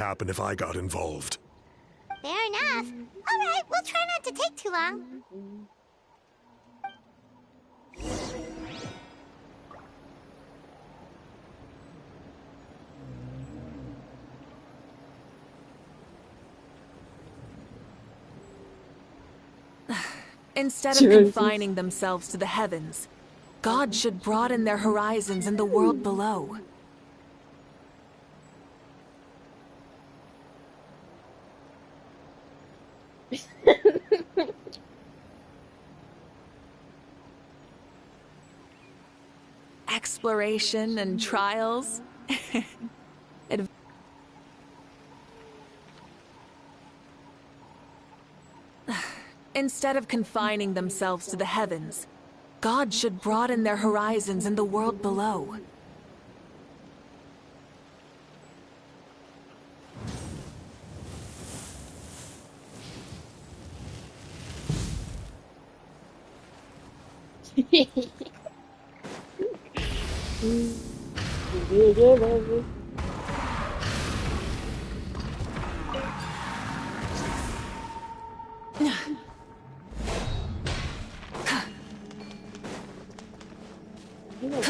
happen if I got involved. Fair enough. All right, we'll try not to take too long. Instead of confining themselves to the heavens, God should broaden their horizons in the world below. Exploration and trials. Instead of confining themselves to the heavens, God should broaden their horizons in the world below.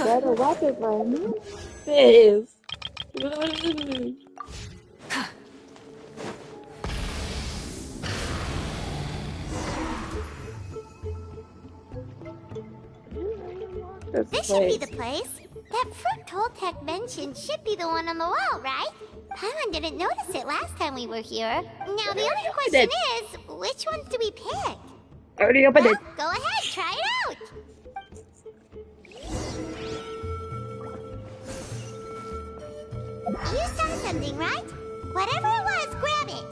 Better weapon for him. This. This should be the place. That fruit Toltec mentioned should be the one on the wall, right? Paimon didn't notice it last time we were here. Now the only question is, which ones do we pick? Already opened it. Go ahead, try it out. You saw something, right? Whatever it was, grab it.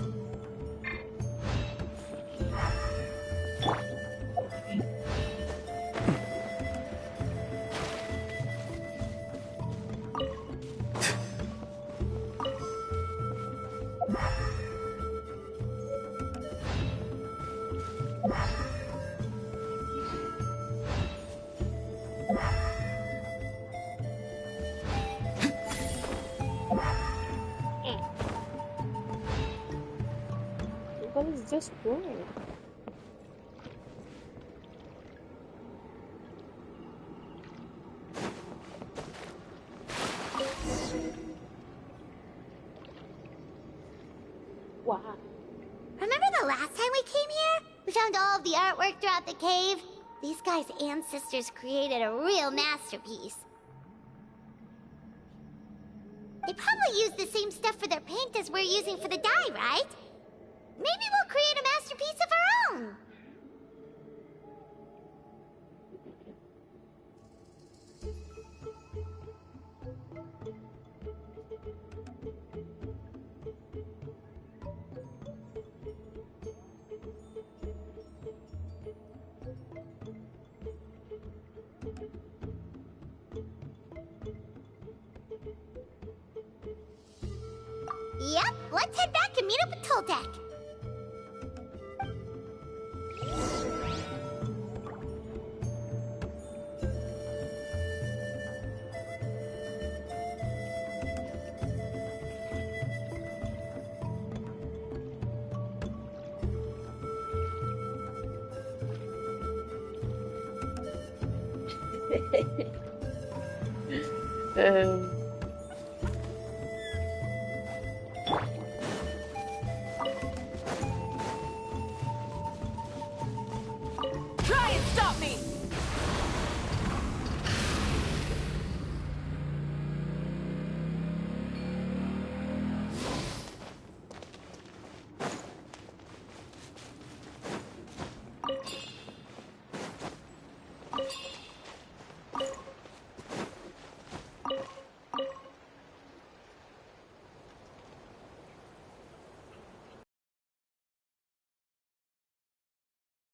What is this for? Wow. Remember the last time we came here? We found all of the artwork throughout the cave. These guys' ancestors created a real masterpiece. They probably used the same stuff for their paint as we're using for the dye, right? Maybe we'll create a masterpiece of our own. Yep, let's head back and meet up with Toltec. um. Try and stop me!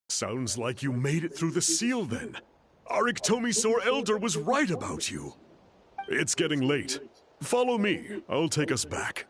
Sounds like you made it through the seal then. Our Iktomi-Sor Elder was right about you. It's getting late. Follow me. I'll take us back.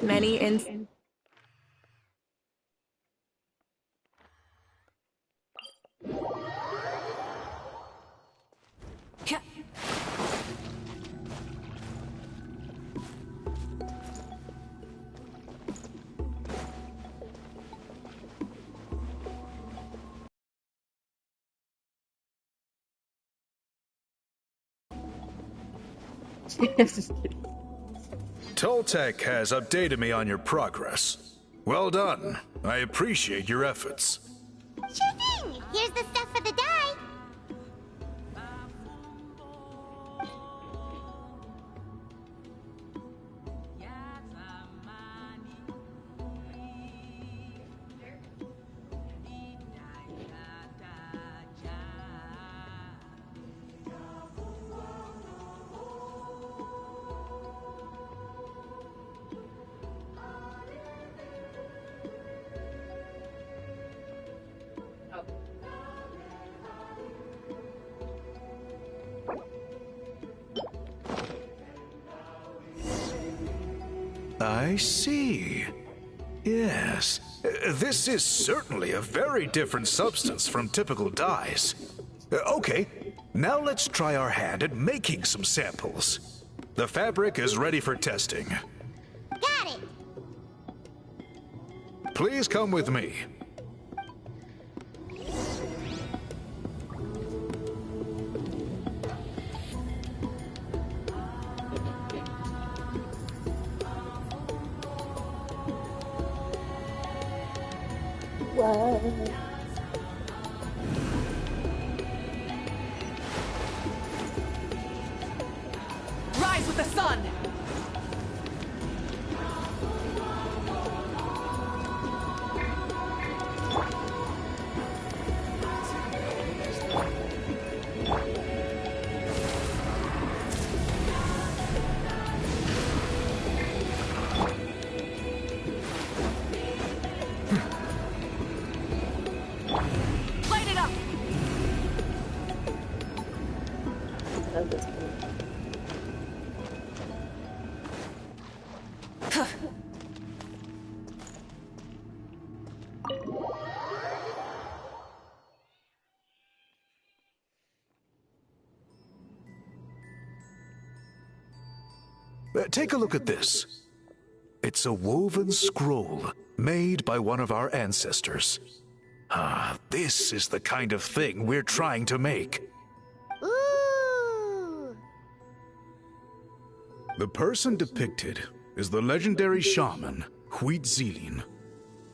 Many in... Toltec has updated me on your progress. Well done. I appreciate your efforts. Sure thing! Here's the stuff for the dye. I see. Yes. This is certainly a very different substance from typical dyes. Okay, now let's try our hand at making some samples. The fabric is ready for testing. Got it! Please come with me. What? Rise with the sun! Light it up! Love this one. Take a look at this. It's a woven scroll made by one of our ancestors. This is the kind of thing we're trying to make. Ooh! The person depicted is the legendary shaman, Huitzilin.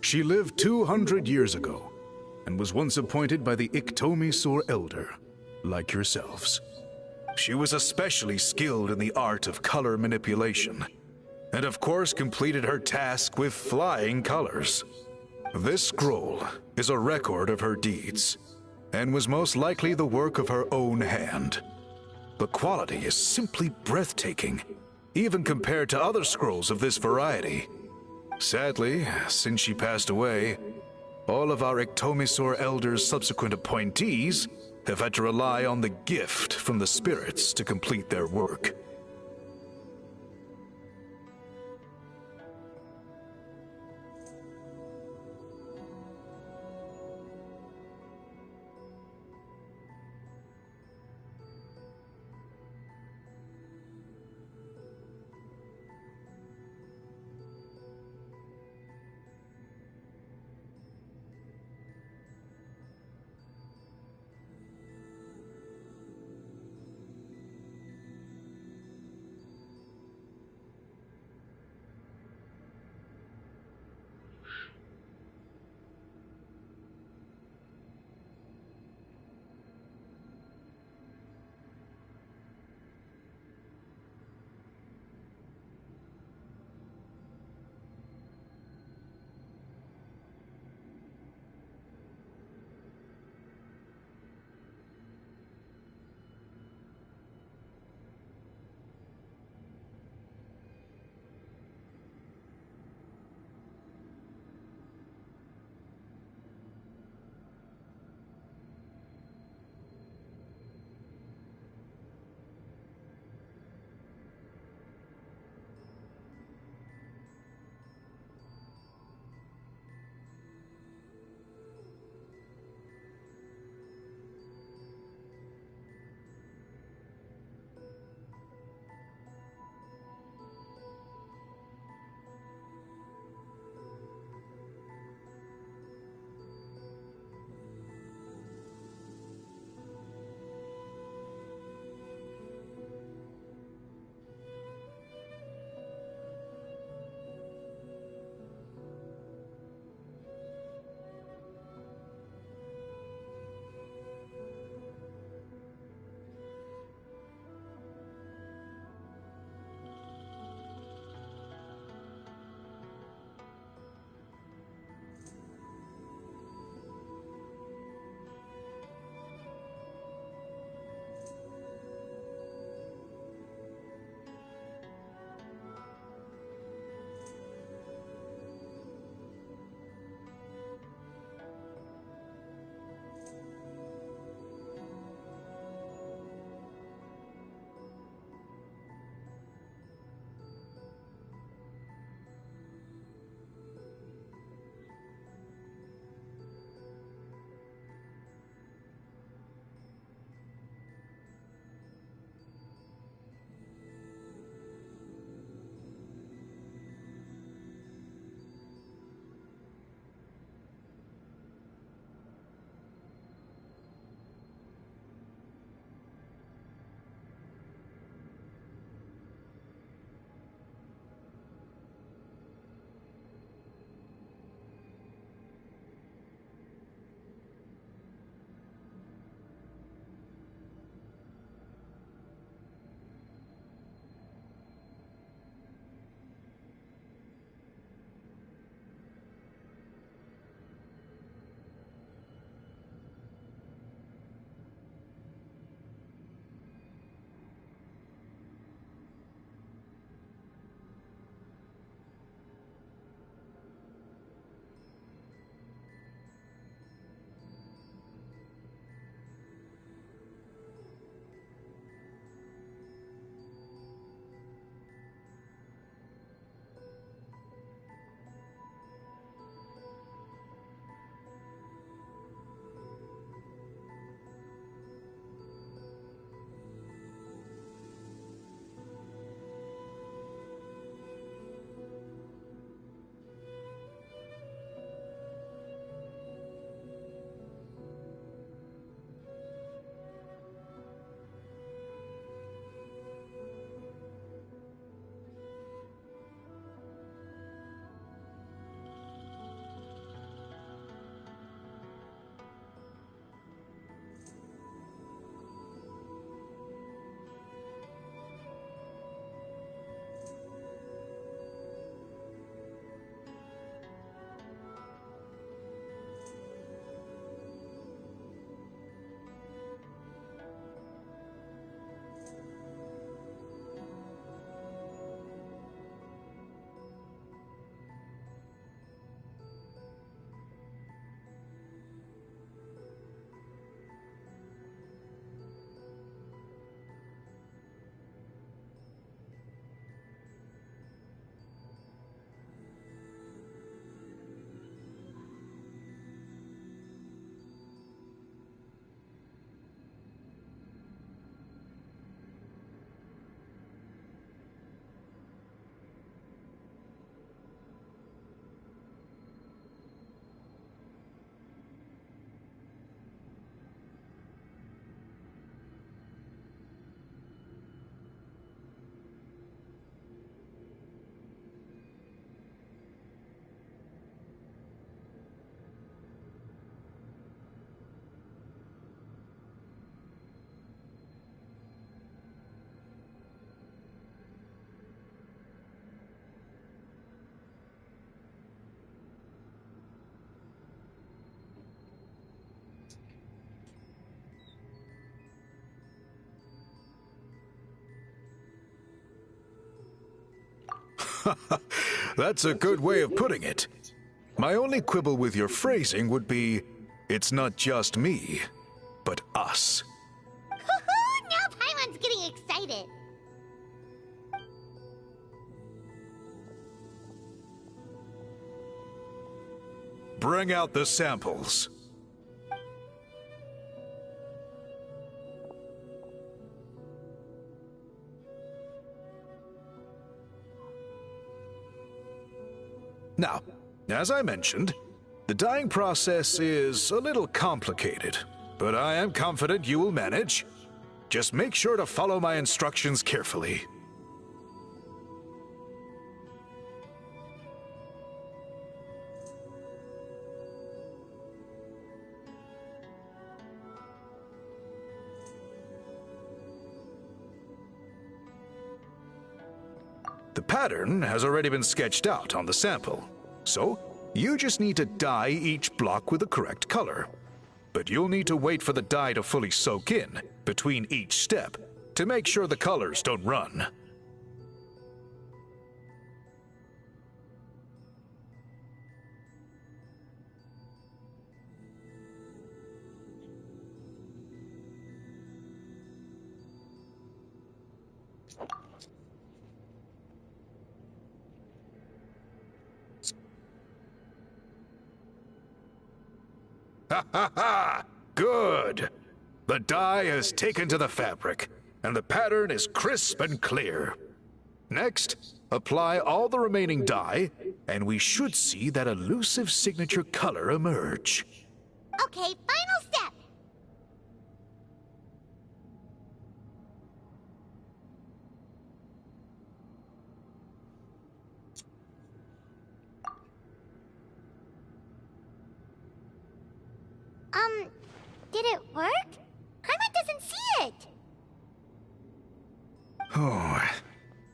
She lived 200 years ago and was once appointed by the Iktomi Elder, like yourselves. She was especially skilled in the art of color manipulation, and of course completed her task with flying colors. This scroll is a record of her deeds, and was most likely the work of her own hand. The quality is simply breathtaking, even compared to other scrolls of this variety. Sadly, since she passed away, all of our Iktomi Elder's subsequent appointees have had to rely on the gift from the spirits to complete their work. That's a good way of putting it. My only quibble with your phrasing would be, it's not just me, but us. Now Paimon's getting excited. Bring out the samples. Now, as I mentioned, the dyeing process is a little complicated, but I am confident you will manage. Just make sure to follow my instructions carefully. The pattern has already been sketched out on the sample, so you just need to dye each block with the correct color. But you'll need to wait for the dye to fully soak in between each step to make sure the colors don't run. Ha ha ha! Good! The dye has taken to the fabric, and the pattern is crisp and clear. Next, apply all the remaining dye, and we should see that elusive signature color emerge. Okay, final step. Did it work? Paimon doesn't see it. Oh,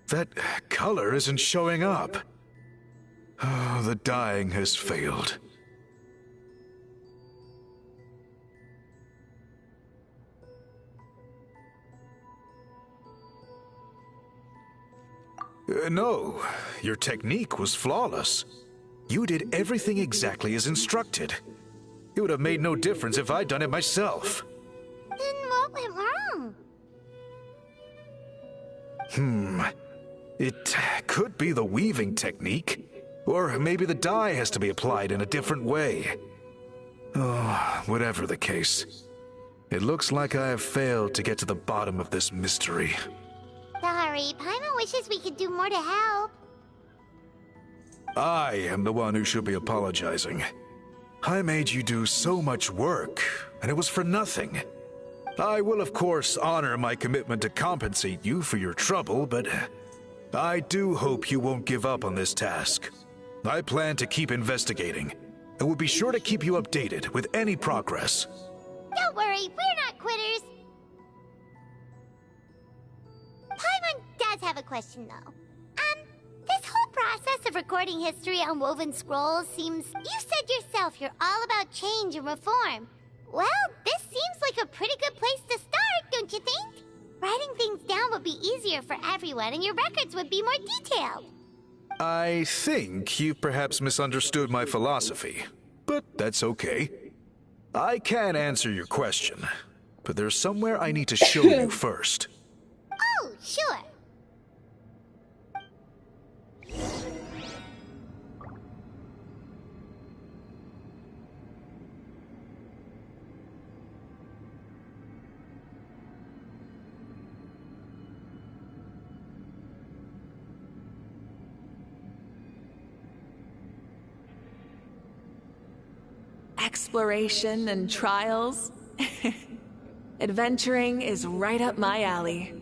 that color isn't showing up. Oh, the dyeing has failed. No, your technique was flawless. You did everything exactly as instructed. It would have made no difference if I'd done it myself. Then what went wrong? It could be the weaving technique, or maybe the dye has to be applied in a different way. Oh, whatever the case, it looks like I have failed to get to the bottom of this mystery. Sorry, Paimon wishes we could do more to help. I am the one who should be apologizing. I made you do so much work, and it was for nothing. I will, of course, honor my commitment to compensate you for your trouble, but I do hope you won't give up on this task. I plan to keep investigating, and will be sure to keep you updated with any progress. Don't worry, we're not quitters. Paimon does have a question, though. This whole process of recording history on woven scrolls seems... You said yourself you're all about change and reform. Well, this seems like a pretty good place to start, don't you think? Writing things down would be easier for everyone, and your records would be more detailed. I think you've perhaps misunderstood my philosophy, but that's okay. I can answer your question, but there's somewhere I need to show you first. Oh, sure. Exploration and trials. Adventuring is right up my alley.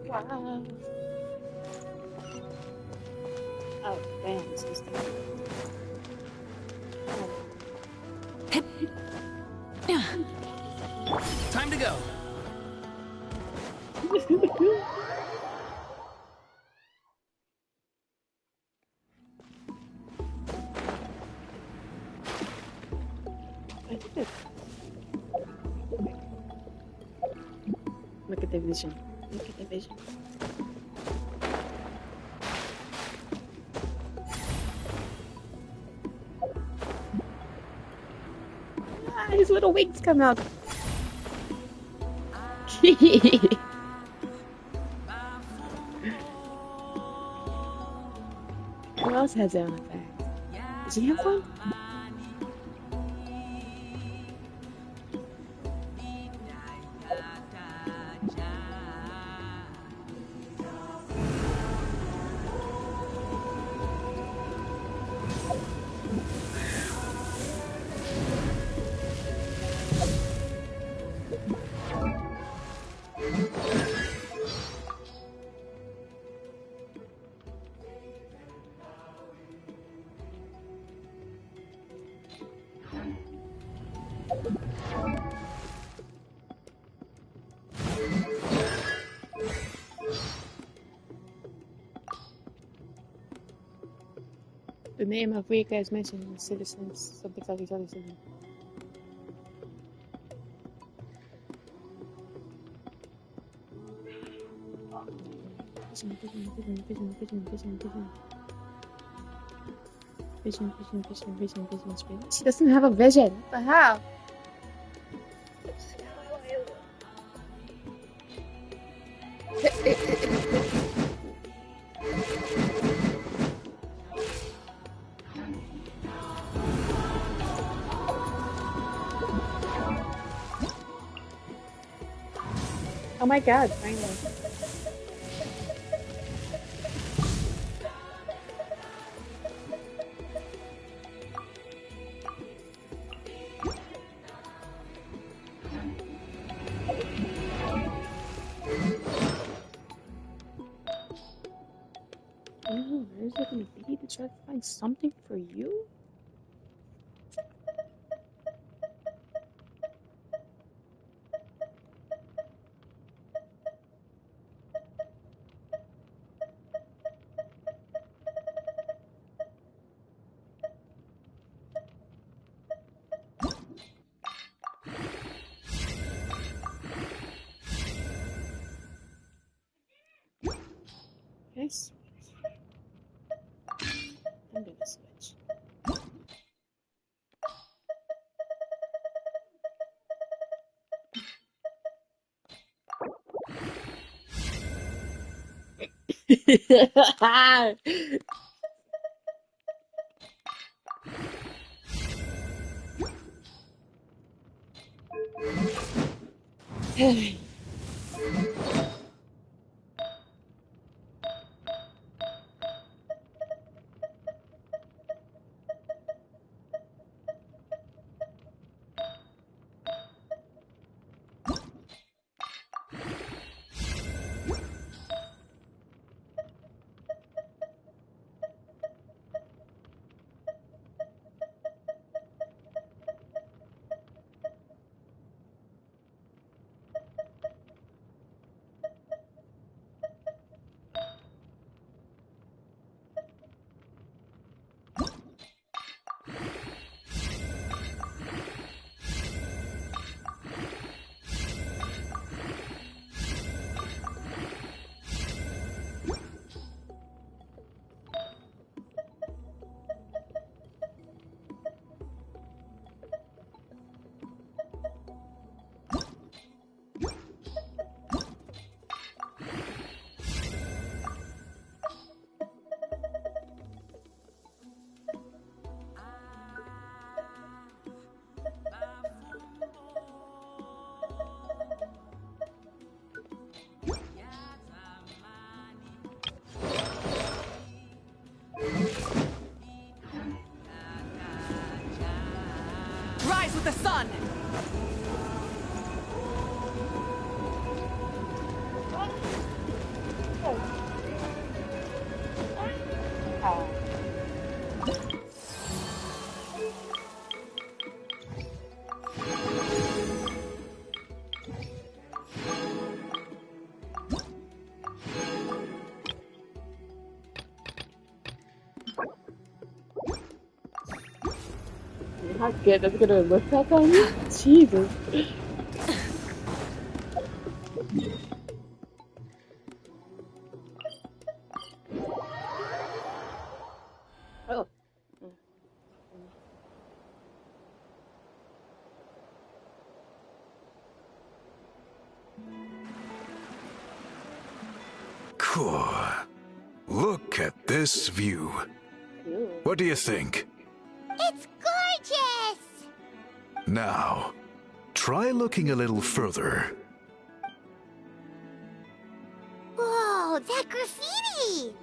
Wow. Oh, damn, sister. to go. Look at the vision. Look at the vision. Ah, his little wings come out. Who else has that on the back? Does he have one? The name of Mavuika is mentioned in Citizens, something. Vision. She doesn't have a vision. What the hell? Oh my god, finally. Oh, where is it gonna be to try to find something for you? Yes. I'm gonna switch. Rise with the sun! Not good. That's gonna look back on you? Jesus. Oh. Cool. Look at this view. What do you think? It's gorgeous! Now, try looking a little further. Whoa, that graffiti!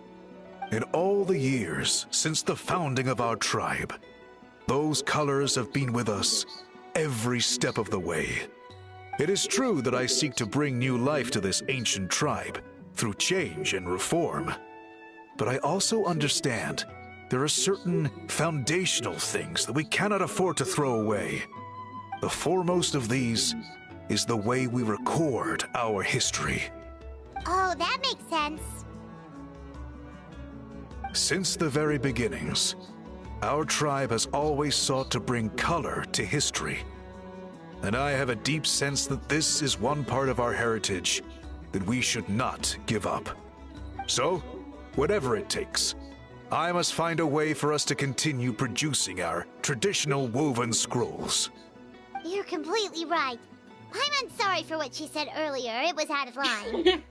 In all the years since the founding of our tribe, those colors have been with us every step of the way. It is true that I seek to bring new life to this ancient tribe through change and reform. But I also understand there are certain foundational things that we cannot afford to throw away. The foremost of these is the way we record our history. Oh, that makes sense. Since the very beginnings, our tribe has always sought to bring color to history. And I have a deep sense that this is one part of our heritage that we should not give up. So, whatever it takes, I must find a way for us to continue producing our traditional woven scrolls. You're completely right. I'm sorry for what she said earlier. It was out of line.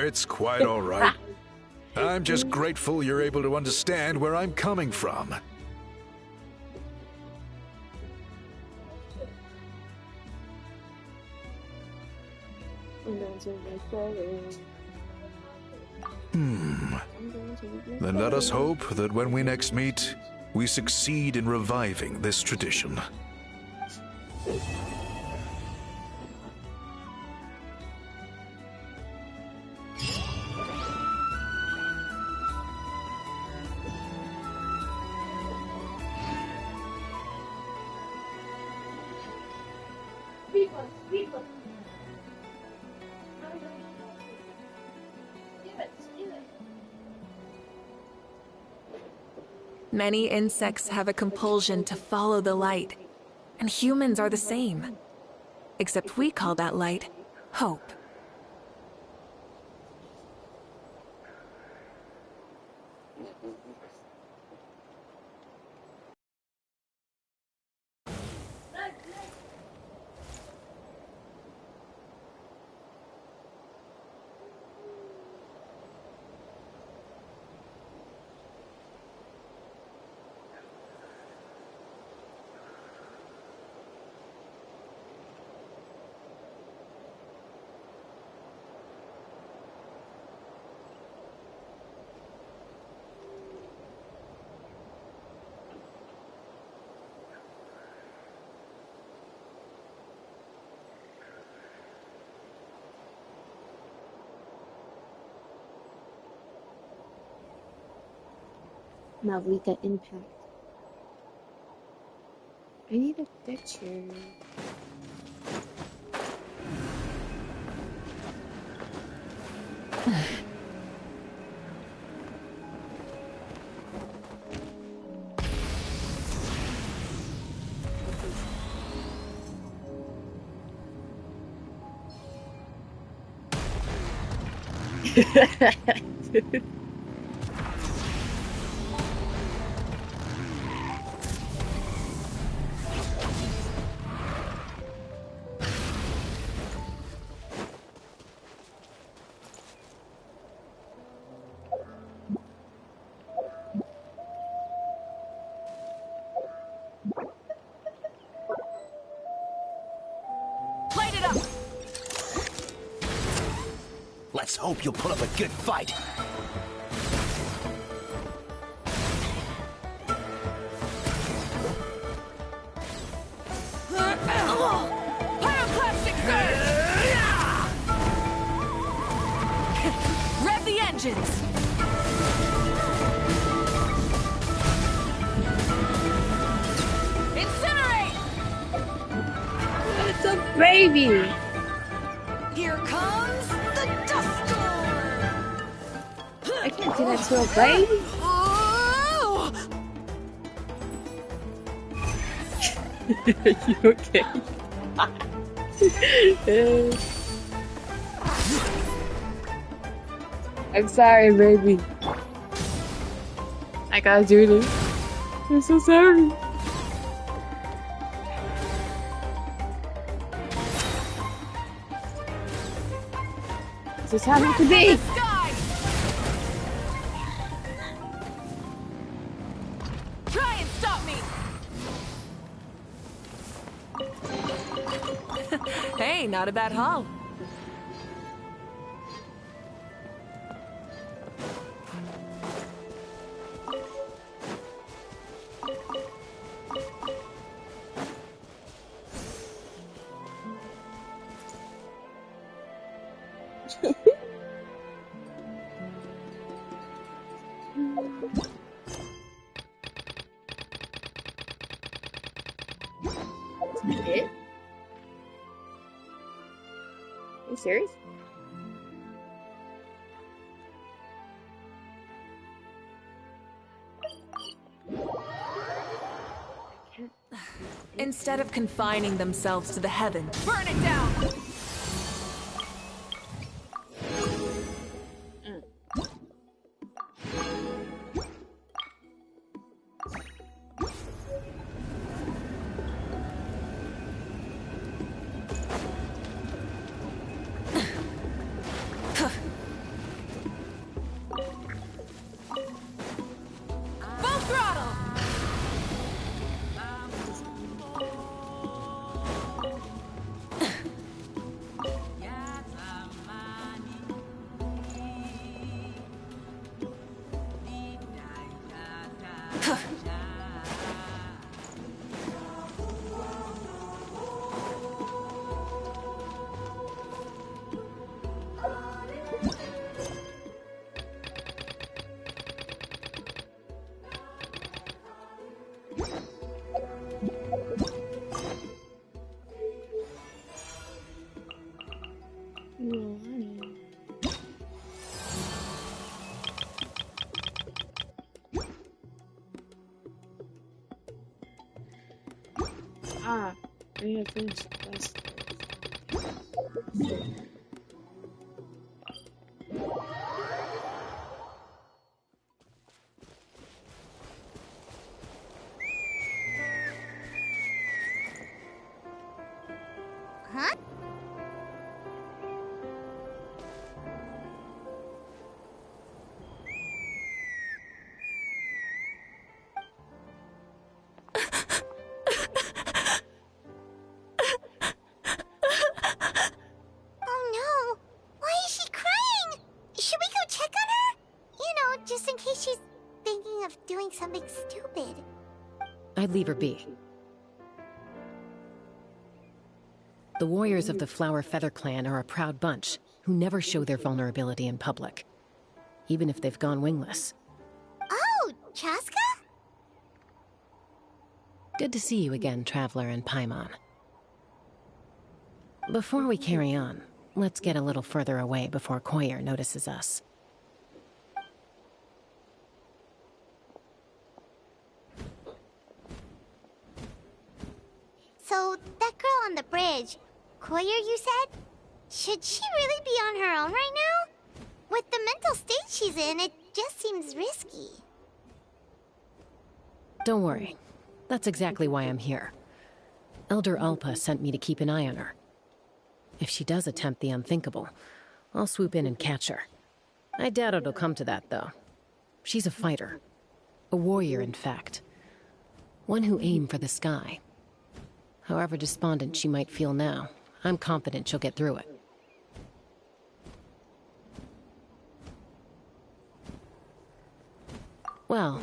It's quite all right. I'm just grateful you're able to understand where I'm coming from. Then let us hope that when we next meet, we succeed in reviving this tradition. Many insects have a compulsion to follow the light, and humans are the same. Except we call that light hope. Mavuika impact. I need a picture. Light it up! Let's hope you'll put up a good fight. Pyroclastic surge! Rev the engines! Incinerate! It's a baby! Here comes the dust storm! I can't do that to a baby. Oh! You okay? I'm sorry, baby. I gotta do this. I'm so sorry. This is how it to be. Try and stop me! Hey, not a bad haul. It? Are you serious? Instead of confining themselves to the heavens, burn it down! Full throttle! Ah, we have finished this. Huh? Oh no! Why is she crying? Should we go check on her? You know, just in case she's thinking of doing something stupid. I'd leave her be. The warriors of the Flower Feather clan are a proud bunch who never show their vulnerability in public, even if they've gone wingless. Oh, Chaska? Good to see you again, Traveler and Paimon. Before we carry on, let's get a little further away before Koyer notices us. So, that girl on the bridge, Koyer, you said? Should she really be on her own right now? With the mental state she's in, it just seems risky. Don't worry. That's exactly why I'm here. Elder Alpa sent me to keep an eye on her. If she does attempt the unthinkable, I'll swoop in and catch her. I doubt it'll come to that, though. She's a fighter. A warrior, in fact. One who aimed for the sky. However despondent she might feel now, I'm confident she'll get through it. Well,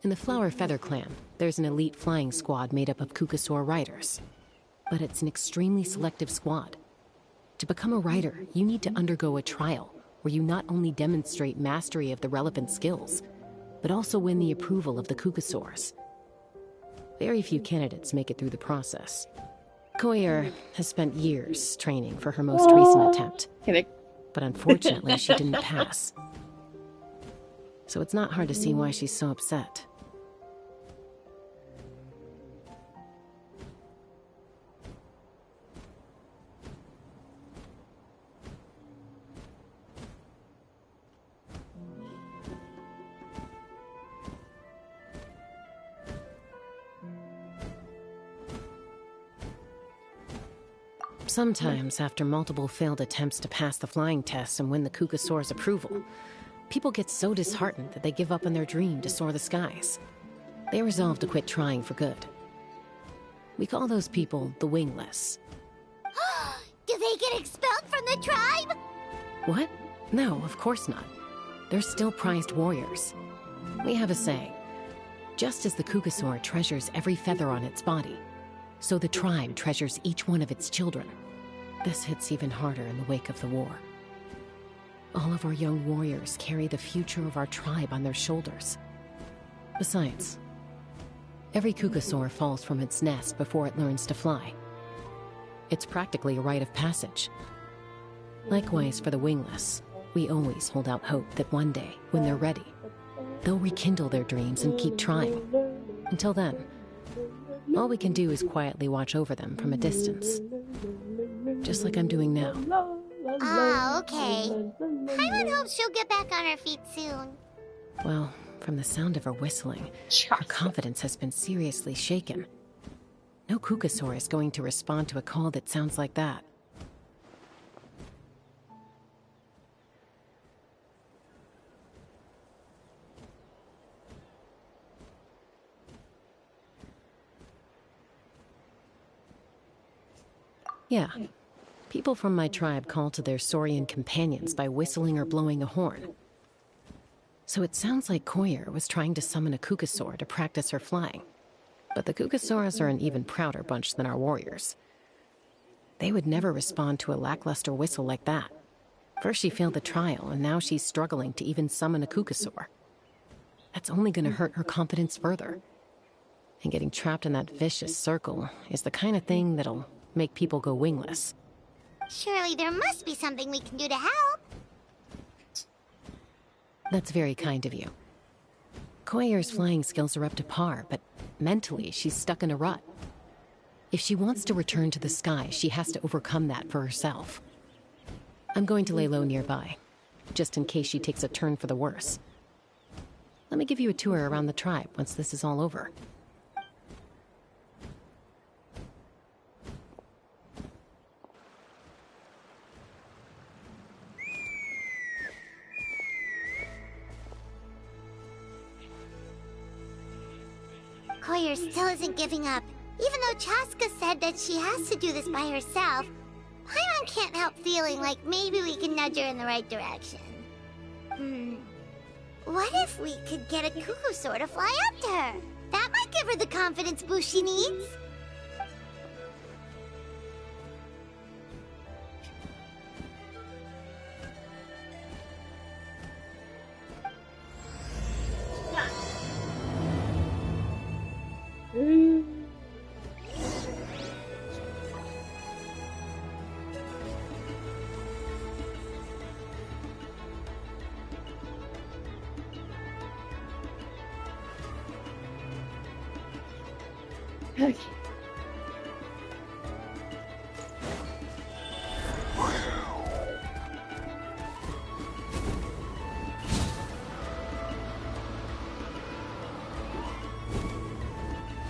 in the Flower Feather clan, there's an elite flying squad made up of Kukasaur riders. But it's an extremely selective squad. To become a rider, you need to undergo a trial, where you not only demonstrate mastery of the relevant skills, but also win the approval of the Kukasaurs. Very few candidates make it through the process. Koyer has spent years training for her most recent attempt, but unfortunately she didn't pass. So it's not hard to see why she's so upset. Sometimes, after multiple failed attempts to pass the flying test and win the Kukasaur's approval, people get so disheartened that they give up on their dream to soar the skies. They resolve to quit trying for good. We call those people the wingless. Do they get expelled from the tribe? What? No, of course not. They're still prized warriors. We have a saying. Just as the Kukasaur treasures every feather on its body, so the tribe treasures each one of its children. This hits even harder in the wake of the war. All of our young warriors carry the future of our tribe on their shoulders. Besides, every Kukasaur falls from its nest before it learns to fly. It's practically a rite of passage. Likewise for the wingless, we always hold out hope that one day, when they're ready, they'll rekindle their dreams and keep trying. Until then, all we can do is quietly watch over them from a distance. Just like I'm doing now. Oh, okay. Paimon hopes she'll get back on her feet soon. Well, from the sound of her whistling, her confidence has been seriously shaken. No Kukasaur is going to respond to a call that sounds like that. Yeah. People from my tribe call to their saurian companions by whistling or blowing a horn. So it sounds like Koyer was trying to summon a Kukasaur to practice her flying. But the Kukasaurs are an even prouder bunch than our warriors. They would never respond to a lackluster whistle like that. First she failed the trial, and now she's struggling to even summon a Kukasaur. That's only going to hurt her confidence further. And getting trapped in that vicious circle is the kind of thing that'll make people go wingless. Surely there must be something we can do to help. That's very kind of you. Koyer's flying skills are up to par, but mentally she's stuck in a rut. If she wants to return to the sky, she has to overcome that for herself. I'm going to lay low nearby, just in case she takes a turn for the worse. Let me give you a tour around the tribe once this is all over. Koyer still isn't giving up. Even though Chaska said that she has to do this by herself, Paimon can't help feeling like maybe we can nudge her in the right direction. What if we could get a Kukasaur to fly up to her? That might give her the confidence boost she needs. Okay.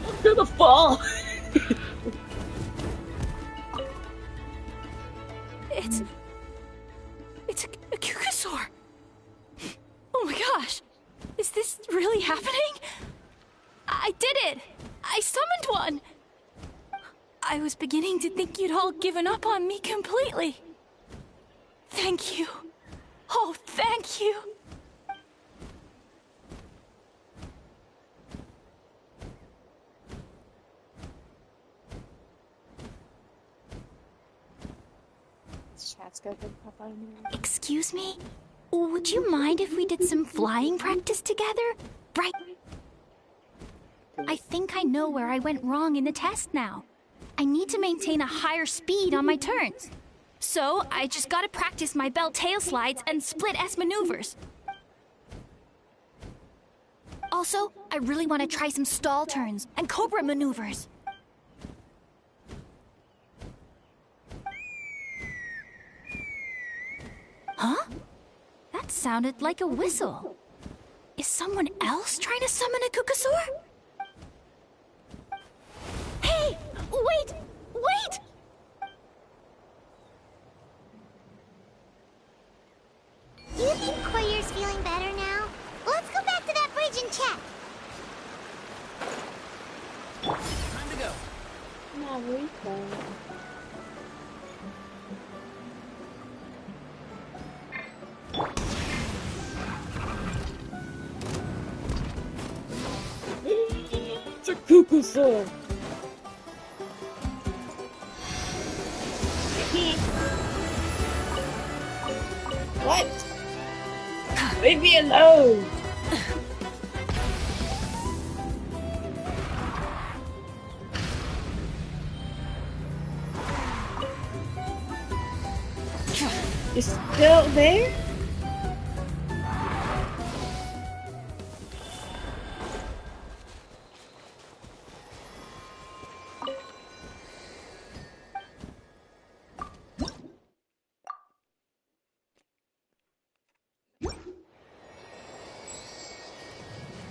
I'm gonna fall. It's a Kukasaur. Oh my gosh. Is this really happening? I did it. I summoned one. I was beginning to think you'd all given up on me completely. Thank you. Oh, thank you. Excuse me? Would you mind if we did some flying practice together? Right? I think I know where I went wrong in the test now. I need to maintain a higher speed on my turns. So, I just gotta practice my belt tail slides and split S maneuvers. Also, I really want to try some stall turns and cobra maneuvers. Huh? That sounded like a whistle. Is someone else trying to summon a Kukasaur? Hey! Wait! Wait! Mavuika. It's a cuckoo sword. What? Leave me alone! You're still there?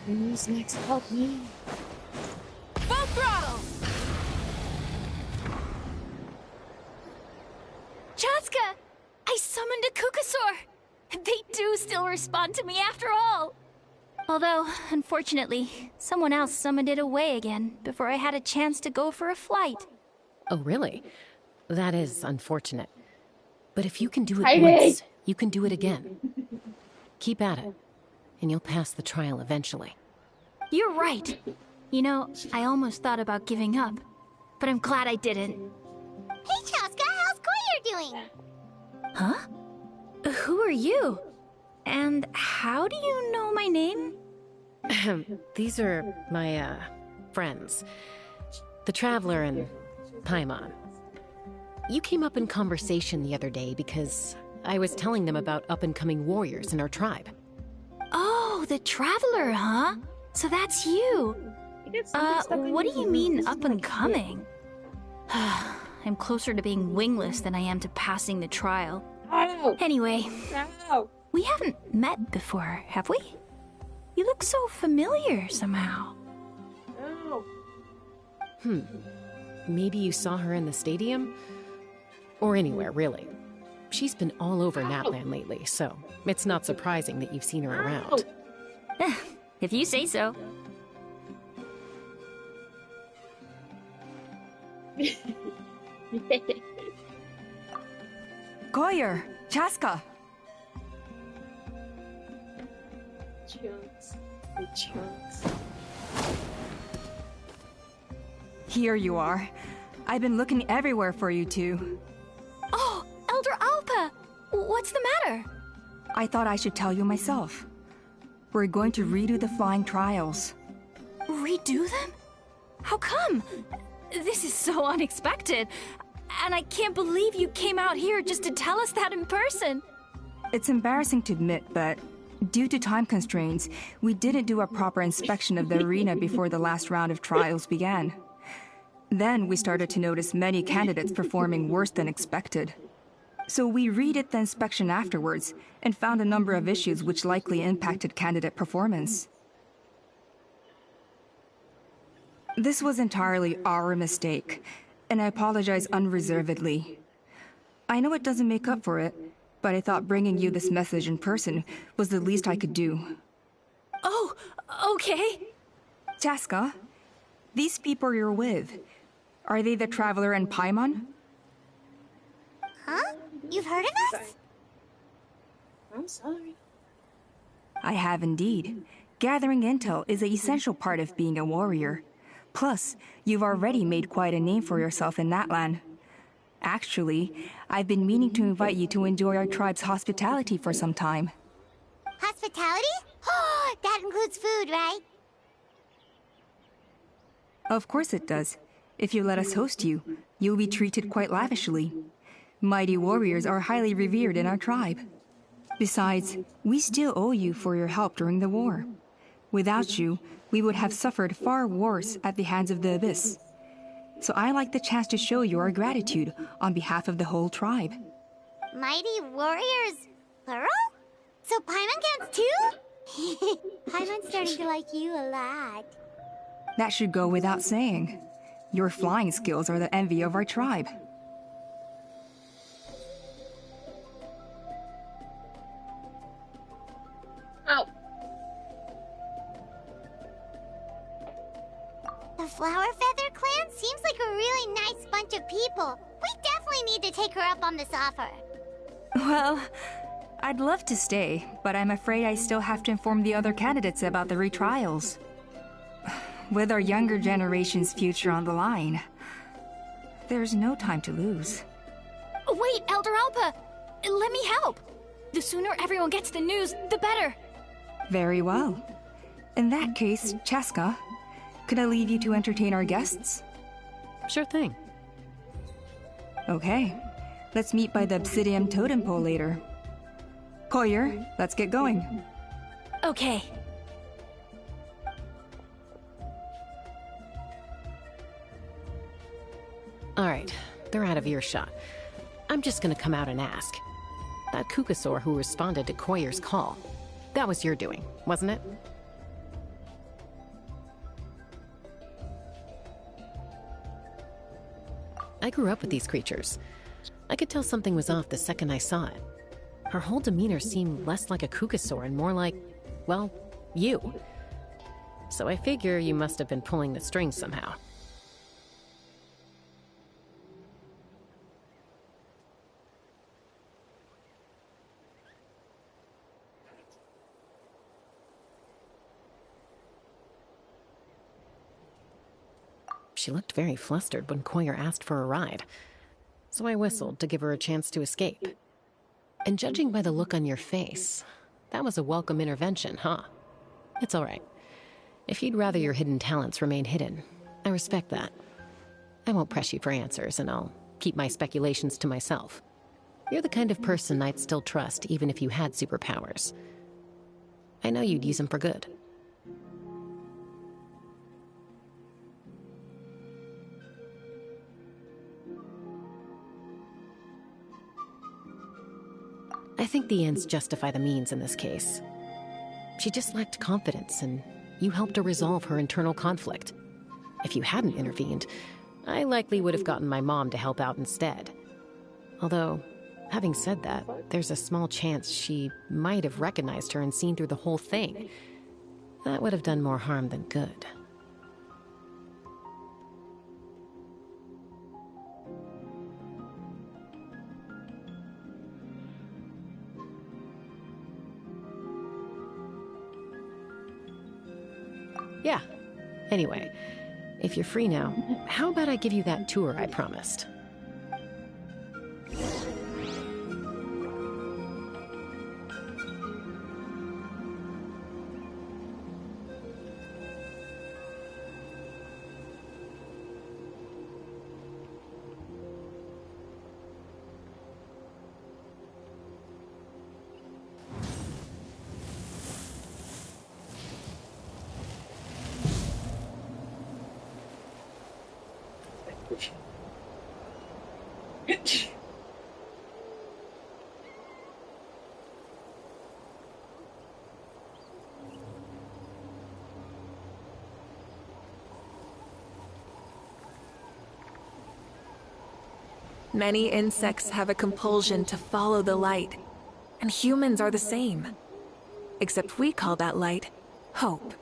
Who's next? Help me. Full throttle! Chaska! I summoned a Kukasaur! They do still respond to me after all! Although, unfortunately, someone else summoned it away again before I had a chance to go for a flight. Oh, really? That is unfortunate. But if you can do it Heidi! once, you can do it again. Keep at it, and you'll pass the trial eventually. You're right. You know, I almost thought about giving up, but I'm glad I didn't. Hey, Chaska, how's Goyer doing? Huh? Who are you? And how do you know my name? These are my, friends. The Traveler and Paimon. You came up in conversation the other day because I was telling them about up-and-coming warriors in our tribe. Oh, the Traveler, huh? So that's you. What do you mean up-and-coming? I'm closer to being wingless than I am to passing the trial. Oh, Anyway, no. we haven't met before, have we? You look so familiar somehow. No. Maybe you saw her in the stadium? Or anywhere, really. She's been all over Natlan lately, so it's not surprising that you've seen her around. If you say so. Goyer, Chaska. Chunks. The chunks. Here you are. I've been looking everywhere for you two. Oh, Elder Alpa! What's the matter? I thought I should tell you myself. We're going to redo the flying trials. Redo them? How come? This is so unexpected. And I can't believe you came out here just to tell us that in person. It's embarrassing to admit, but due to time constraints, we didn't do a proper inspection of the arena before the last round of trials began. Then we started to notice many candidates performing worse than expected. So we redid the inspection afterwards and found a number of issues which likely impacted candidate performance. This was entirely our mistake, and I apologize unreservedly. I know it doesn't make up for it, but I thought bringing you this message in person was the least I could do. Oh, okay. Chaska, these people you're with, are they the Traveler and Paimon? Huh? You've heard of us? I'm sorry. I have indeed. Gathering intel is an essential part of being a warrior. Plus, you've already made quite a name for yourself in Natlan. Actually, I've been meaning to invite you to enjoy our tribe's hospitality for some time. Hospitality? Oh, that includes food, right? Of course it does. If you let us host you, you'll be treated quite lavishly. Mighty warriors are highly revered in our tribe. Besides, we still owe you for your help during the war. Without you, we would have suffered far worse at the hands of the Abyss. So I like the chance to show you our gratitude on behalf of the whole tribe. Mighty warriors, plural? So Paimon counts too? Paimon's starting to like you a lot. That should go without saying. Your flying skills are the envy of our tribe. Ow. The Flower Feather clan seems seems like a really nice bunch of people. We definitely need to take her up on this offer. Well, I'd love to stay, but I'm afraid I still have to inform the other candidates about the retrials. With our younger generation's future on the line, there's no time to lose. Wait, Elder Alpa! Let me help! The sooner everyone gets the news, the better! Very well. In that case, Chaska, could I leave you to entertain our guests? Sure thing. Okay. Let's meet by the obsidian totem pole later. Collier, let's get going. Okay. Alright, they're out of earshot. I'm just gonna come out and ask. That Kukasaur who responded to Koyer's call, that was your doing, wasn't it? I grew up with these creatures. I could tell something was off the second I saw it. Her whole demeanor seemed less like a Kukasaur and more like, well, you. So I figure you must have been pulling the strings somehow. She looked very flustered when Koyer asked for a ride, so I whistled to give her a chance to escape. And judging by the look on your face, that was a welcome intervention, huh? It's all right. If you'd rather your hidden talents remain hidden, I respect that. I won't press you for answers, and I'll keep my speculations to myself. You're the kind of person I'd still trust even if you had superpowers. I know you'd use them for good. I think the ends justify the means in this case. She just lacked confidence, and you helped her resolve her internal conflict. If you hadn't intervened, I likely would have gotten my mom to help out instead. Although, having said that, there's a small chance she might have recognized her and seen through the whole thing. That would have done more harm than good. Yeah. Anyway, if you're free now, how about I give you that tour I promised? Many insects have a compulsion to follow the light, and humans are the same. Except we call that light hope.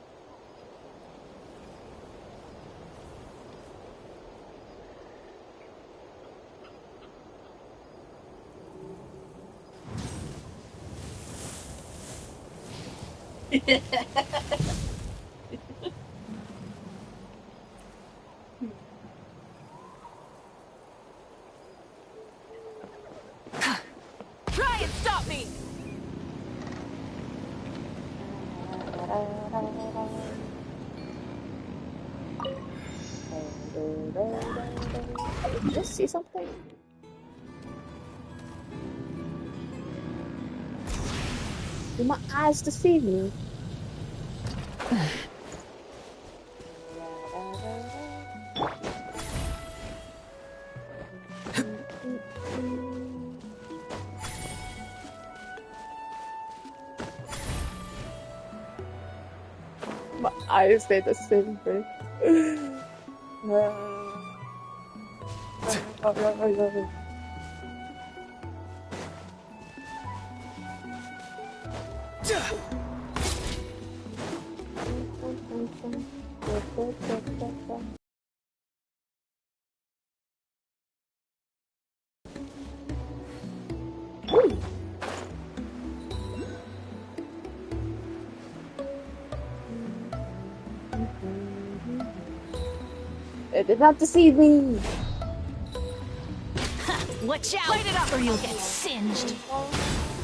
Try and stop me! Did you just see something? Did my eyes deceive me? My eyes stay the same thing. It did not deceive me. Watch out, light it up or you'll get singed.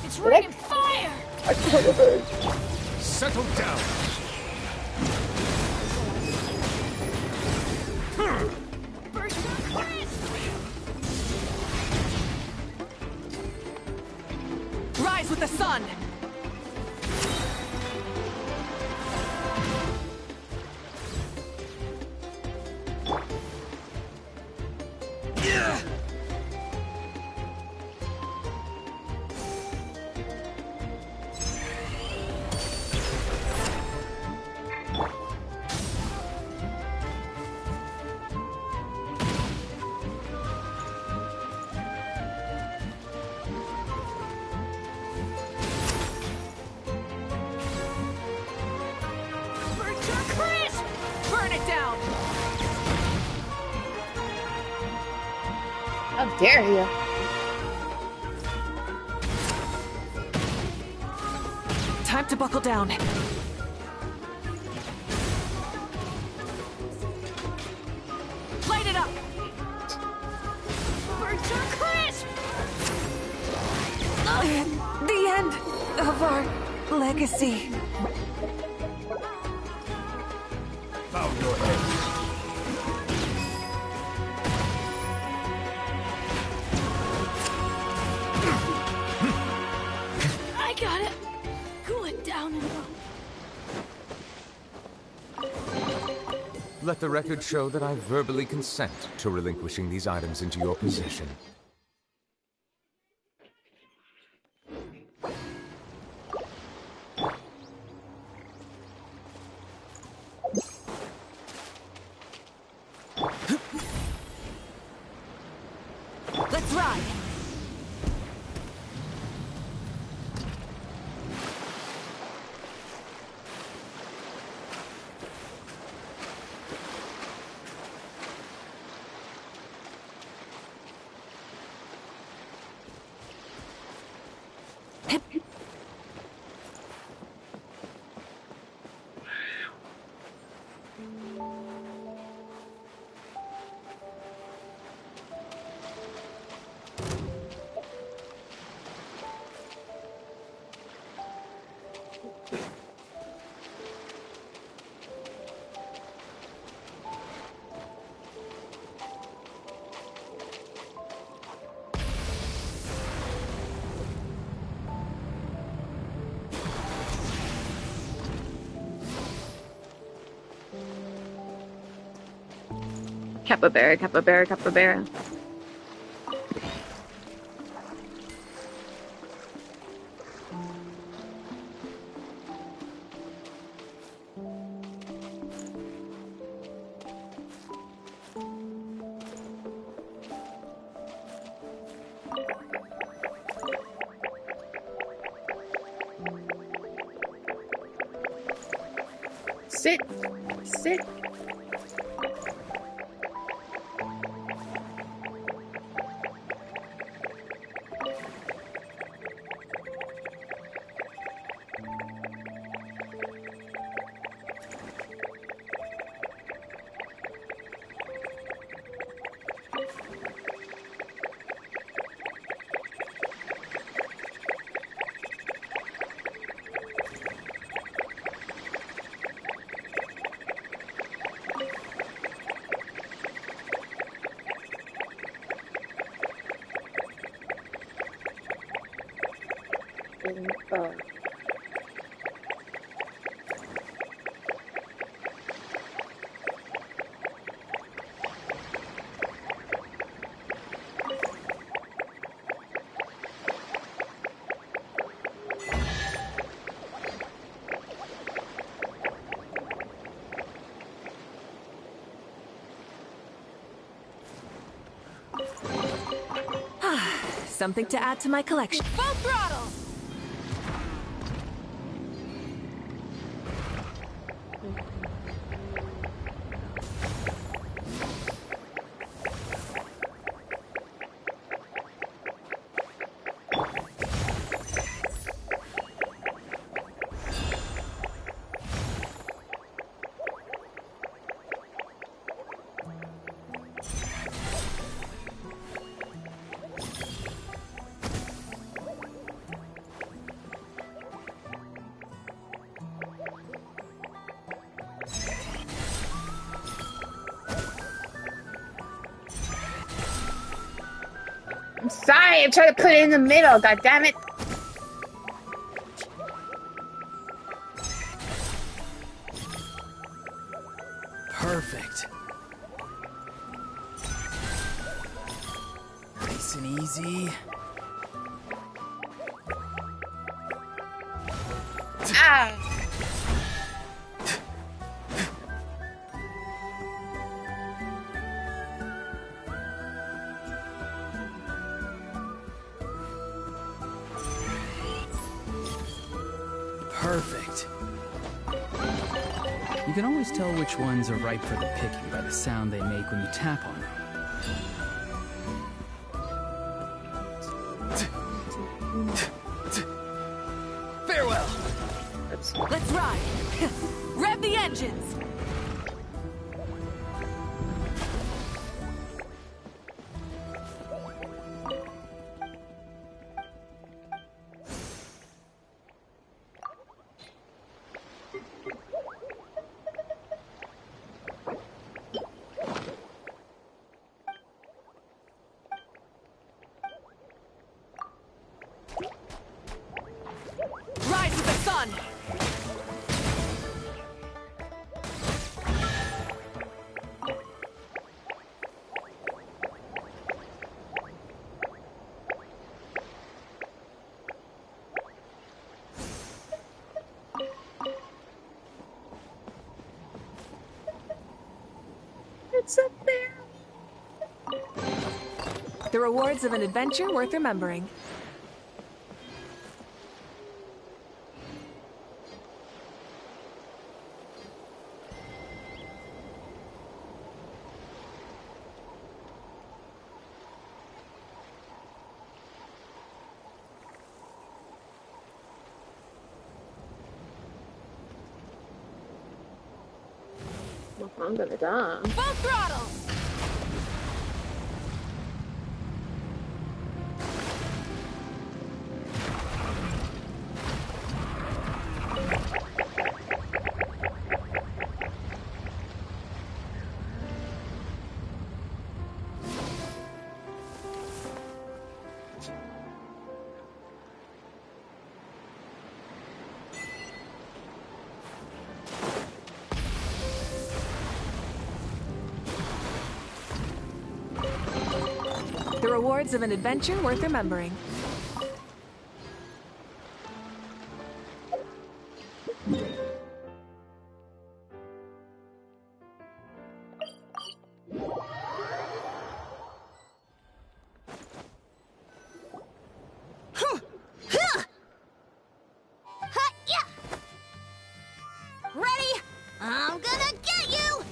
It's raining fire! Settle down. Rise with the sun! Burn it down! How dare you? Time to buckle down. Light it up! Burnt your crisp! The end of our legacy. Bow your head. I got it. Cool it down and Let the record show that I verbally consent to relinquishing these items into your possession. Let's ride! Capybara, capybara, capybara. Sit, sit. Something to add to my collection. Full throttle! Sorry, I'm trying to put it in the middle, god damn it. Perfect. Nice and easy. Ah! Perfect. You can always tell which ones are ripe for the picking by the sound they make when you tap on them. Farewell. Let's ride. Rev the engines. Rise with the sun. It's up there. The rewards of an adventure worth remembering. I'm gonna die. Full throttle! The rewards of an adventure worth remembering. Ready? I'm gonna get you!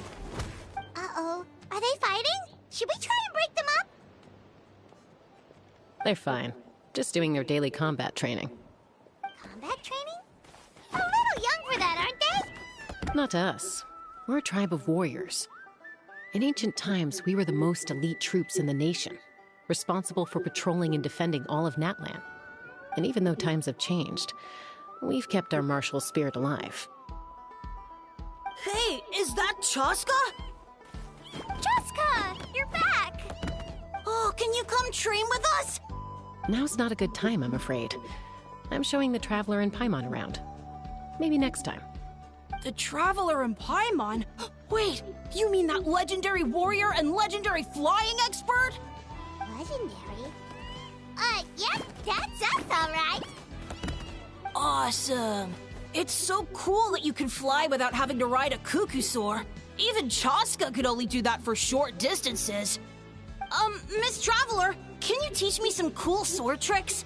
Uh-oh. Are they fighting? Should we try and break them up? They're fine. Just doing their daily combat training. Combat training? A little young for that, aren't they? Not to us. We're a tribe of warriors. In ancient times, we were the most elite troops in the nation, responsible for patrolling and defending all of Natlan. And even though times have changed, we've kept our martial spirit alive. Hey, is that Chaska? Chaska! You're back! Oh, can you come train with us? Now's not a good time, I'm afraid. I'm showing the Traveler and Paimon around. Maybe next time. The Traveler and Paimon? Wait, you mean that legendary warrior and legendary flying expert? Legendary? Yep, that's us, alright. Awesome. It's so cool that you can fly without having to ride a cuckoosaur. Even Chaska could only do that for short distances. Miss Traveler, can you teach me some cool sword tricks?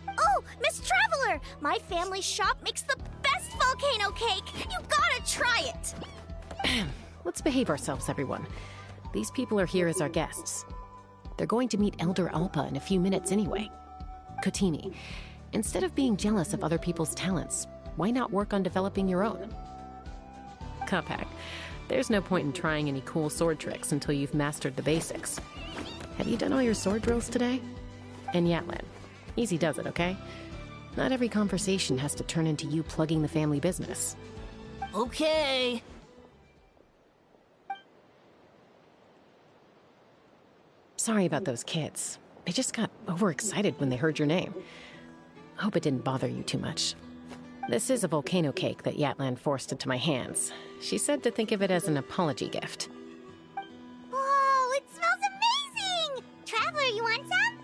Oh, Miss Traveler! My family's shop makes the best volcano cake! You gotta try it! Let's behave ourselves, everyone. These people are here as our guests. They're going to meet Elder Alpa in a few minutes anyway. Kotini, instead of being jealous of other people's talents, why not work on developing your own? Kapak, there's no point in trying any cool sword tricks until you've mastered the basics. Have you done all your sword drills today? And Yatlan, easy does it, okay? Not every conversation has to turn into you plugging the family business. Okay. Sorry about those kids. They just got overexcited when they heard your name. Hope it didn't bother you too much. This is a volcano cake that Yatlan forced into my hands. She said to think of it as an apology gift. Whoa, it smells amazing! Traveler, you want some?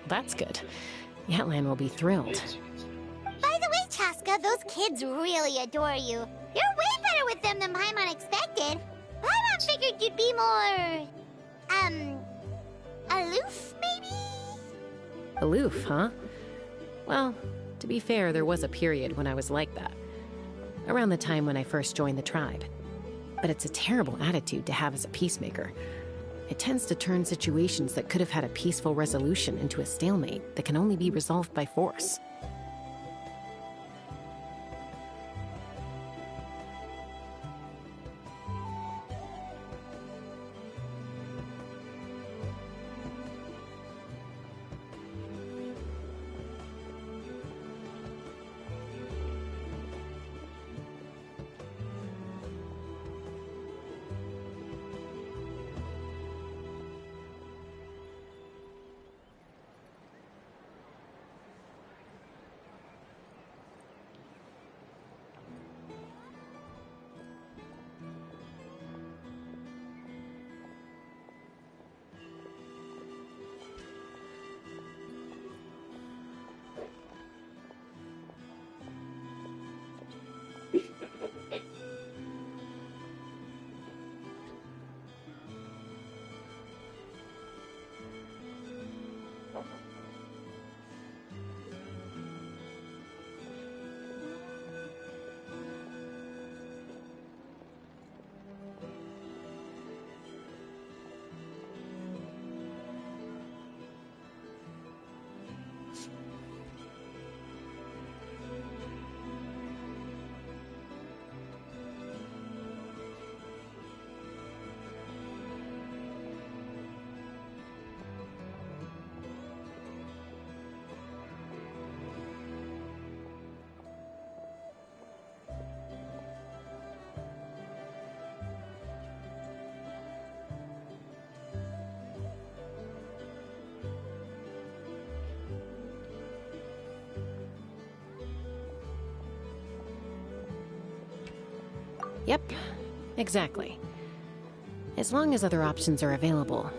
That's good. Yatlan will be thrilled. By the way, Chaska, those kids really adore you. You're way better with them than Paimon expected. Paimon figured you'd be more... aloof, maybe? Aloof, huh? Well, to be fair, there was a period when I was like that. Around the time when I first joined the tribe. But it's a terrible attitude to have as a peacemaker. It tends to turn situations that could have had a peaceful resolution into a stalemate that can only be resolved by force. Yep, exactly. As long as other options are available,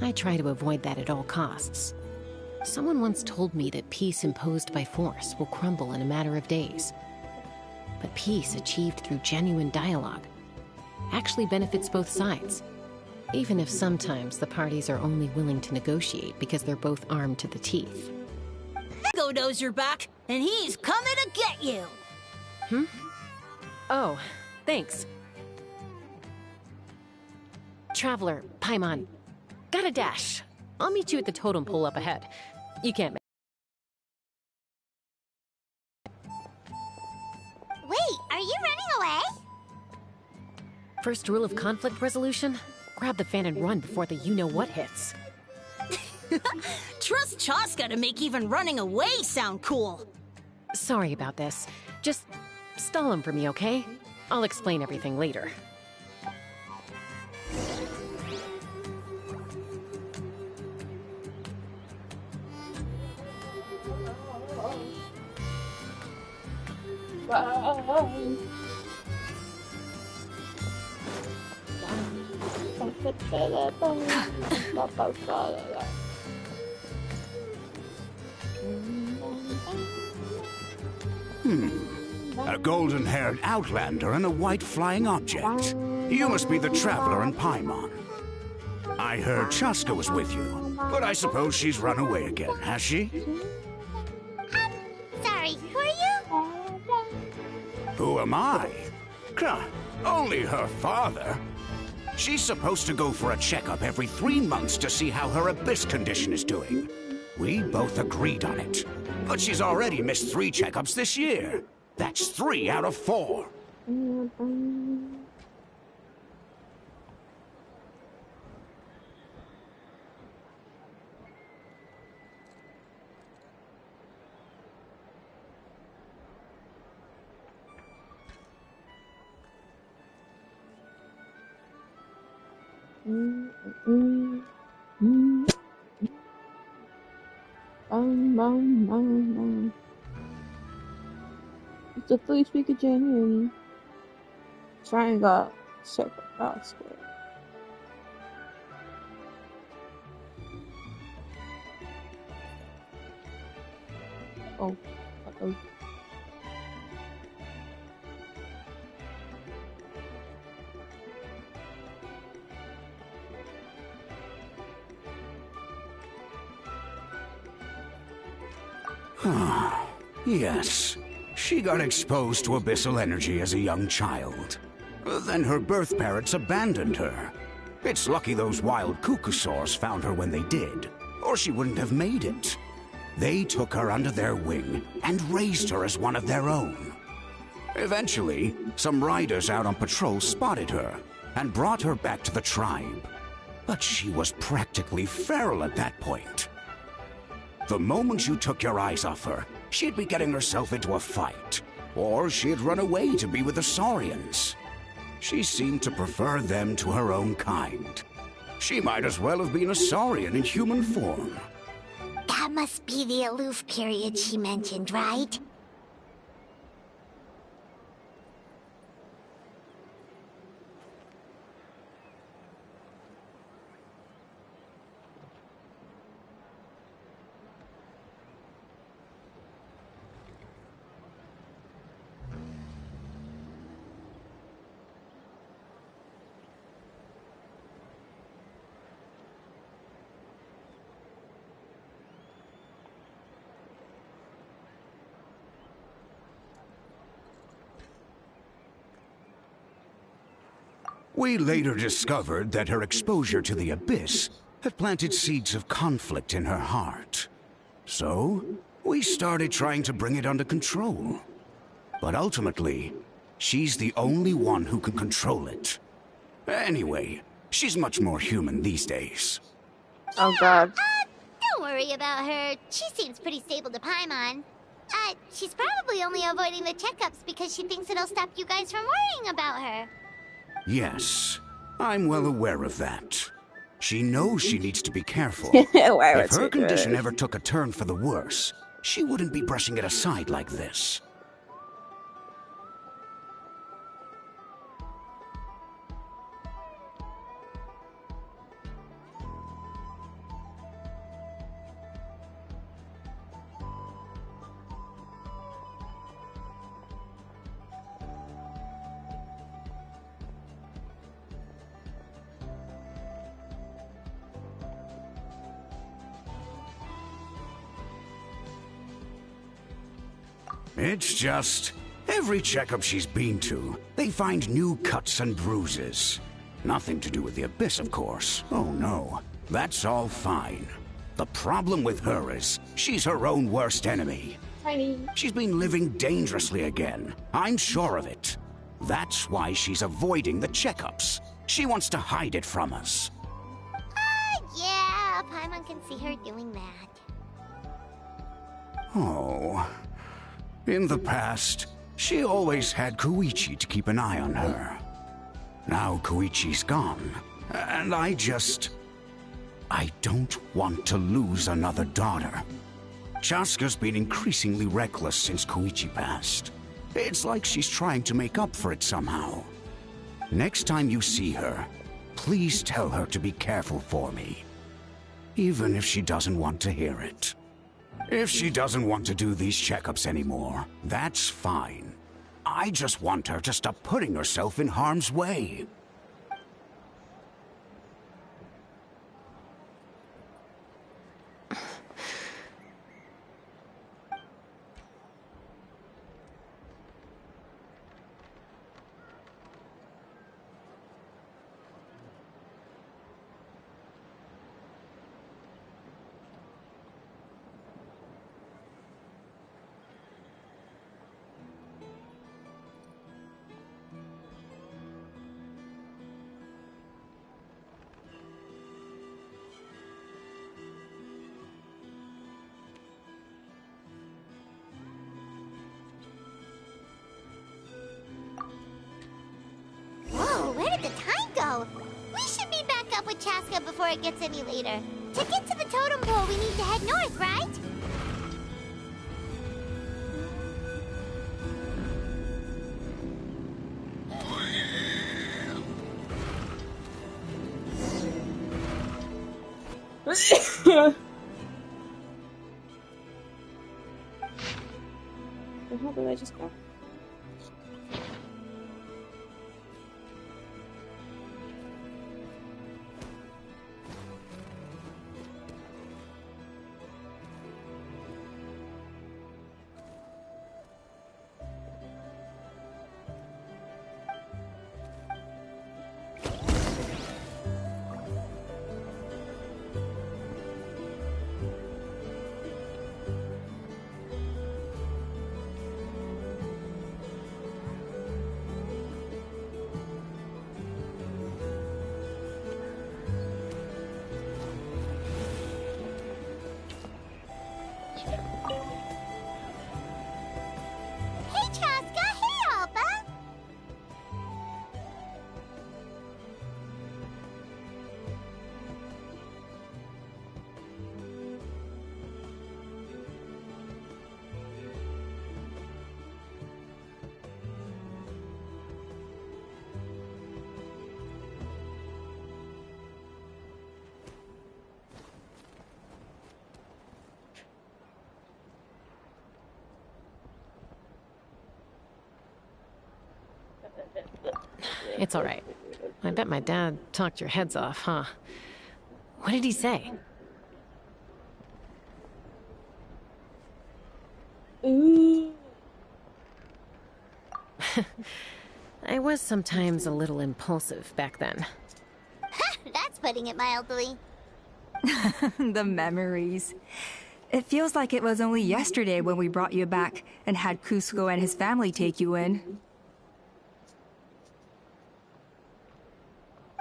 I try to avoid that at all costs. Someone once told me that peace imposed by force will crumble in a matter of days. But peace achieved through genuine dialogue actually benefits both sides, even if sometimes the parties are only willing to negotiate because they're both armed to the teeth. Go knows you're back, and he's coming to get you! Hmm? Oh, thanks. Traveler, Paimon, gotta dash. I'll meet you at the totem pole up ahead. You can't Wait, are you running away? First rule of conflict resolution? Grab the fan and run before the you-know-what hits. Trust Chaska to make even running away sound cool. Sorry about this. Just stall him for me, okay? I'll explain everything later. A golden-haired outlander and a white flying object. You must be the traveler in Paimon. I heard Chaska was with you, but I suppose she's run away again, has she? Sorry, who are you? Who am I? Only her father. She's supposed to go for a checkup every 3 months to see how her abyss condition is doing. We both agreed on it. But she's already missed 3 checkups this year. That's 3 out of 4. It's a 3-speaker genuine. Triangle, circle, cross, square. Oh, uh-oh. Yes. She got exposed to abyssal energy as a young child. Then her birth parents abandoned her. It's lucky those wild cuckoosaurs found her when they did, or she wouldn't have made it. They took her under their wing and raised her as one of their own. Eventually, some riders out on patrol spotted her and brought her back to the tribe. But she was practically feral at that point. The moment you took your eyes off her, she'd be getting herself into a fight, or she'd run away to be with the Saurians. She seemed to prefer them to her own kind. She might as well have been a Saurian in human form. That must be the aloof period she mentioned, right? We later discovered that her exposure to the abyss had planted seeds of conflict in her heart. So, we started trying to bring it under control. But ultimately, she's the only one who can control it. Anyway, she's much more human these days. Oh god. Don't worry about her. She seems pretty stable to Paimon. She's probably only avoiding the checkups because she thinks it'll stop you guys from worrying about her. Yes, I'm well aware of that. She knows she needs to be careful. Why would If her she do condition it? ever took a turn for the worse, she wouldn't be brushing it aside like this. It's just, every checkup she's been to, they find new cuts and bruises. Nothing to do with the abyss, of course. Oh no, that's all fine. The problem with her is, she's her own worst enemy. Tiny. She's been living dangerously again. I'm sure of it. That's why she's avoiding the checkups. She wants to hide it from us. Yeah, Paimon can see her doing that. Oh. In the past, she always had Koichi to keep an eye on her. Now Koichi's gone, and I don't want to lose another daughter. Chaska's been increasingly reckless since Koichi passed. It's like she's trying to make up for it somehow. Next time you see her, please tell her to be careful for me. Even if she doesn't want to hear it. If she doesn't want to do these checkups anymore, that's fine. I just want her to stop putting herself in harm's way. go! We should be back up with Chaska before it gets any later. To get to the totem pole, we need to head north, right? How did I just go? It's all right. I bet my dad talked your heads off, huh? What did he say? Ooh. I was sometimes a little impulsive back then. That's putting it mildly. The memories. It feels like it was only yesterday when we brought you back and had Cusco and his family take you in.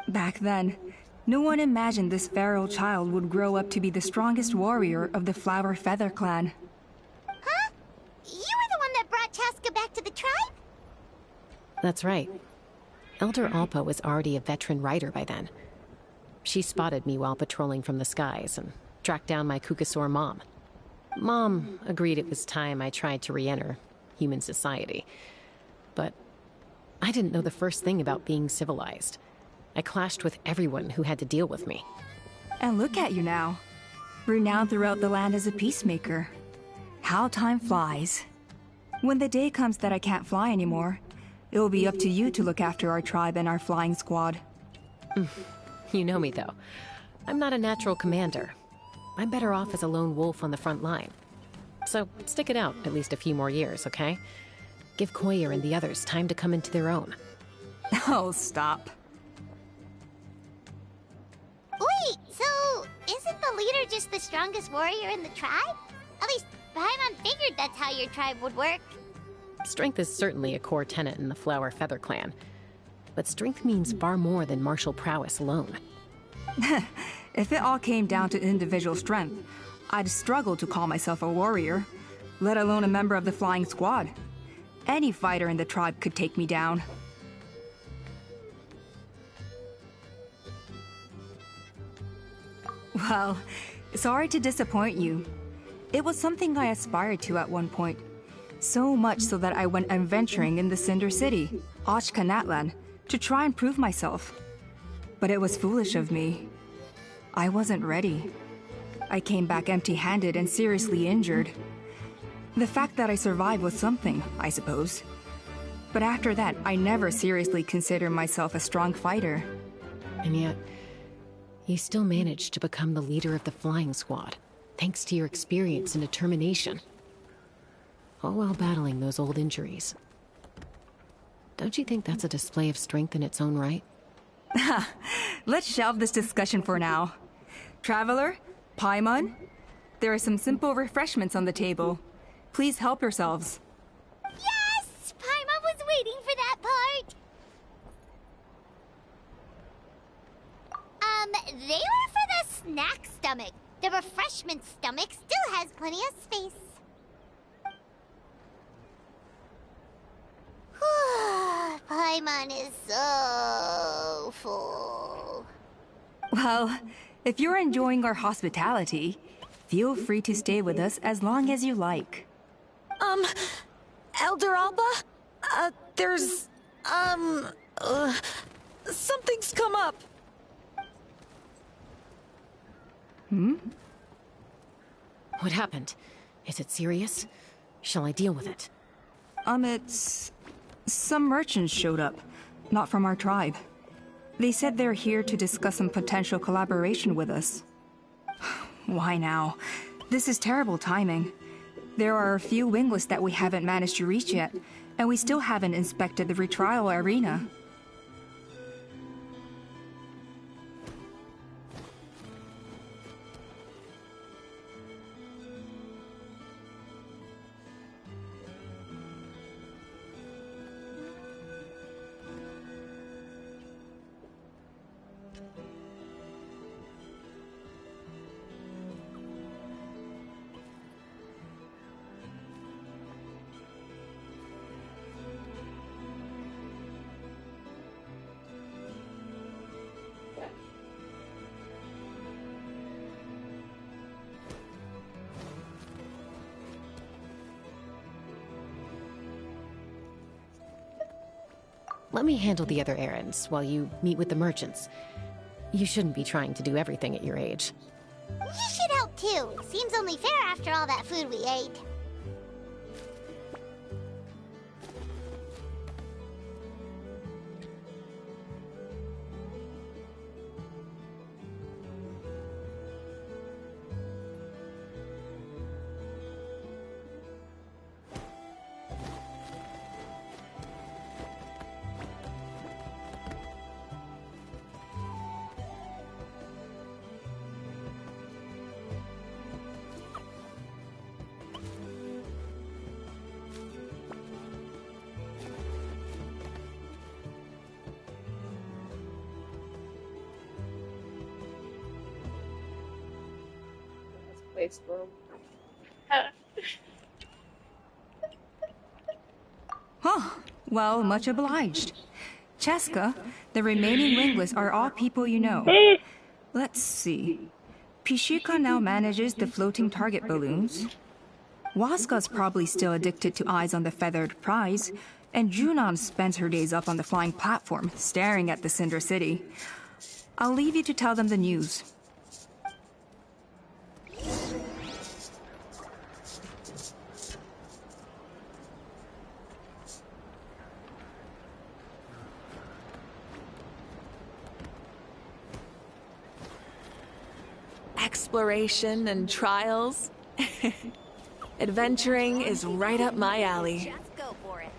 Back then, no one imagined this feral child would grow up to be the strongest warrior of the Flower Feather clan. Huh? You were the one that brought Chaska back to the tribe? That's right. Elder Alpa was already a veteran rider by then. She spotted me while patrolling from the skies and tracked down my Kukasaur mom. Mom agreed it was time I tried to re-enter human society. But I didn't know the first thing about being civilized. I clashed with everyone who had to deal with me. And look at you now. Renowned throughout the land as a peacemaker. How time flies. When the day comes that I can't fly anymore, it will be up to you to look after our tribe and our flying squad. You know me, though. I'm not a natural commander. I'm better off as a lone wolf on the front line. So stick it out at least a few more years, okay? Give Koyer and the others time to come into their own. Oh, stop. Wait, so isn't the leader just the strongest warrior in the tribe? At least Paimon figured that's how your tribe would work. Strength is certainly a core tenet in the Flower Feather clan. But strength means far more than martial prowess alone. If it all came down to individual strength, I'd struggle to call myself a warrior, let alone a member of the flying squad. Any fighter in the tribe could take me down. Well, sorry to disappoint you. It was something I aspired to at one point. So much so that I went adventuring in the Cinder City, Ochkanatlan, to try and prove myself. But it was foolish of me. I wasn't ready. I came back empty-handed and seriously injured. The fact that I survived was something, I suppose. But after that, I never seriously considered myself a strong fighter. And yet, you still managed to become the leader of the flying squad, thanks to your experience and determination. All while battling those old injuries. Don't you think that's a display of strength in its own right? Let's shelve this discussion for now. Traveler, Paimon, there are some simple refreshments on the table. Please help yourselves. Yes! Paimon was waiting for that part! They were for the snack stomach. The refreshment stomach still has plenty of space. Paimon is so so full. Well, if you're enjoying our hospitality, feel free to stay with us as long as you like. Elder Alba? There's, something's come up. What happened? Is it serious? Shall I deal with it? It's... Some merchants showed up, not from our tribe. They said they're here to discuss some potential collaboration with us. Why now? This is terrible timing. There are a few wingless that we haven't managed to reach yet, and we still haven't inspected the retrial arena. Let me handle the other errands while you meet with the merchants. You shouldn't be trying to do everything at your age. You should help too. Seems only fair after all that food we ate. Place for him. Huh. Well, much obliged. Cheska, the remaining wingless are all people you know. Let's see. Pishika now manages the floating target balloons. Waska's probably still addicted to eyes on the feathered prize, and Junon spends her days up on the flying platform, staring at the Cinder City. I'll leave you to tell them the news. Exploration and trials. Adventuring is right up my alley. Just go for it.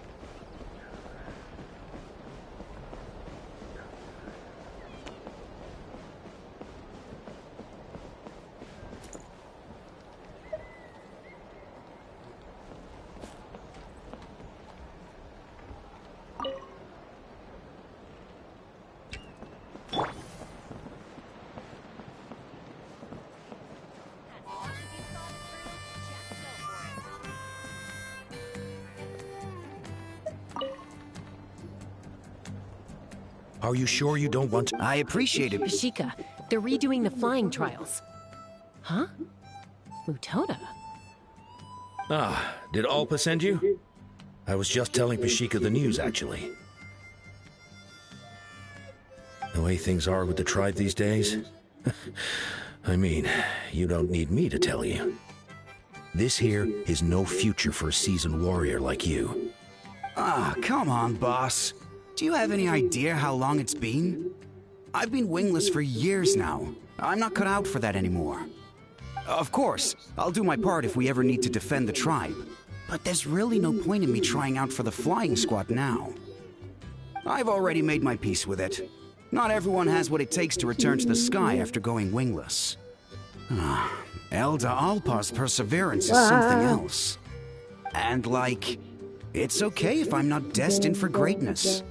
Are you sure you don't want to? I appreciate it. Pashika, they're redoing the flying trials. Huh? Mutoda? Ah, did Alpa send you? I was just telling Pashika the news, actually. The way things are with the tribe these days? I mean, you don't need me to tell you. This here is no future for a seasoned warrior like you. Ah, come on, boss. Do you have any idea how long it's been? I've been wingless for years now. I'm not cut out for that anymore. Of course, I'll do my part if we ever need to defend the tribe. But there's really no point in me trying out for the flying squad now. I've already made my peace with it. Not everyone has what it takes to return to the sky after going wingless. Elder Alpa's perseverance is something else. And it's okay if I'm not destined for greatness.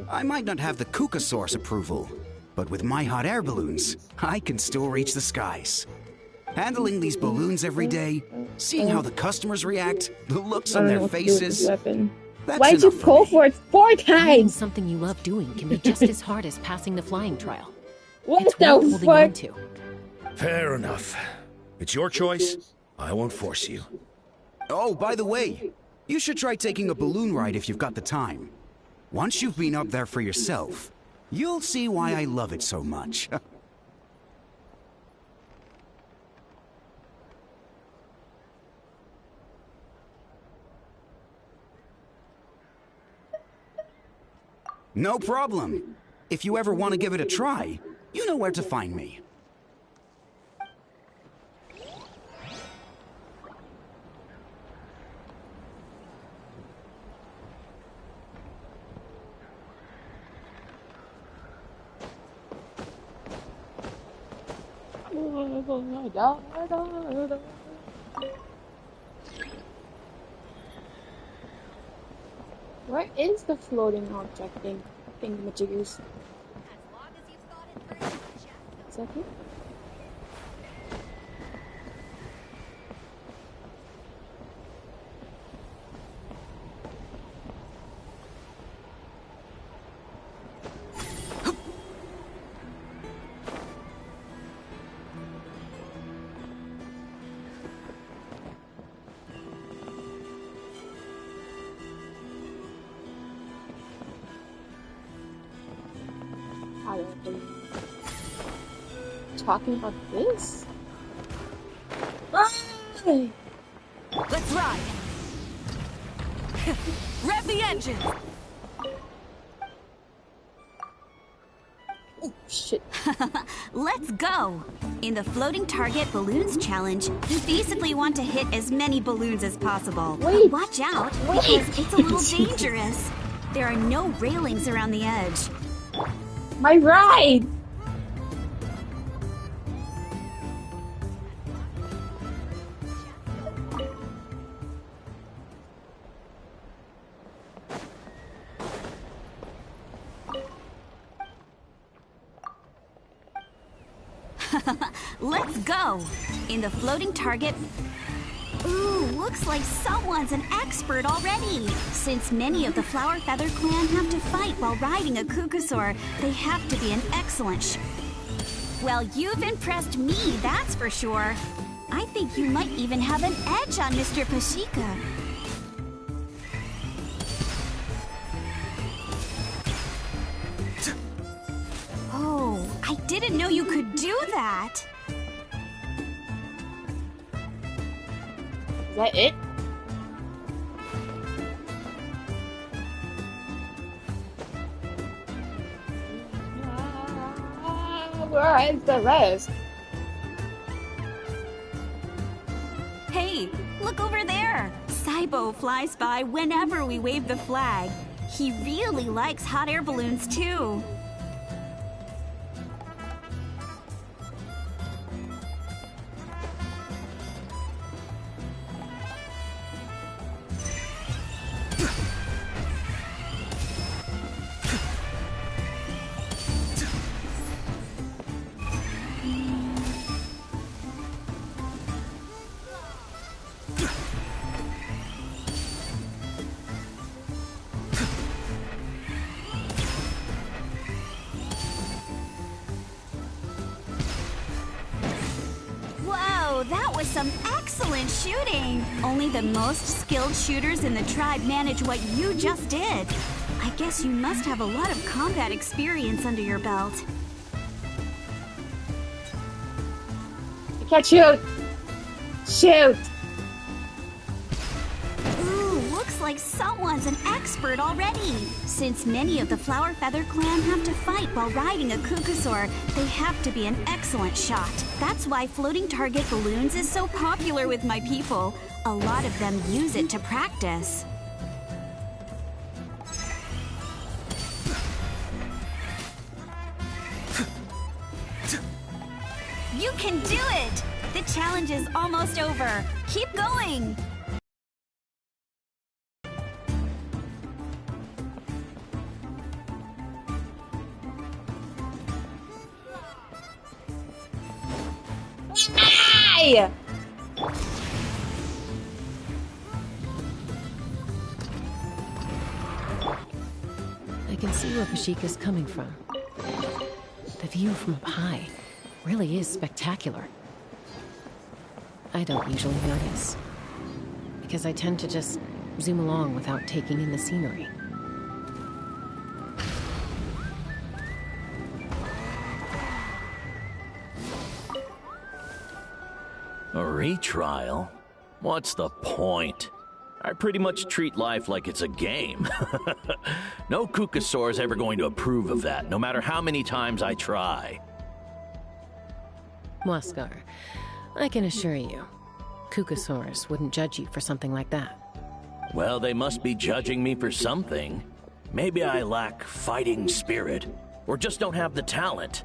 I might not have the Kukasaur's approval, but with my hot air balloons, I can still reach the skies. Handling these balloons every day, seeing how the customers react, the looks on their faces, Why'd you go for it 4 Doing times? something you love doing can be just as hard as passing the flying trial. What It's the worth holding fuck? on to. Fair enough. It's your choice. I won't force you. Oh, by the way, you should try taking a balloon ride if you've got the time. Once you've been up there for yourself, you'll see why I love it so much. No problem. If you ever want to give it a try, you know where to find me. Where is the floating object thing? Thingamajiggers. Is that it? I don't believe talking about this. Let's ride! Rev the engine! Oh, shit. Let's go! In the Floating Target Balloons Challenge, you basically want to hit as many balloons as possible. Wait. But watch out, because it's a little dangerous. There are no railings around the edge. My ride! Let's go! In the Floating Target... Ooh, looks like someone's an expert already! Since many of the Flower Feather clan have to fight while riding a Kukusaur, they have to be an excellent Well, you've impressed me, that's for sure. I think you might even have an edge on Mr. Pashika. Oh, I didn't know you could do that! Is that it? Where is the rest? Hey, look over there! Saibo flies by whenever we wave the flag. He really likes hot air balloons, too. That was some excellent shooting! Only the most skilled shooters in the tribe manage what you just did. I guess you must have a lot of combat experience under your belt. I can't shoot! Shoot! Ooh, looks like someone's an expert already. Since many of the Flower Feather clan have to fight while riding a Kukusaur, they have to be an excellent shot. That's why Floating Target Balloons is so popular with my people. A lot of them use it to practice. You can do it! The challenge is almost over. Keep going! Hey! can see where Pashika's coming from. The view from up high really is spectacular. I don't usually notice, because I tend to just zoom along without taking in the scenery. A retrial? What's the point? I pretty much treat life like it's a game. No Kukasaur is ever going to approve of that, no matter how many times I try. Waskar, I can assure you, Kukasaurs wouldn't judge you for something like that. Well, they must be judging me for something. Maybe I lack fighting spirit, or just don't have the talent.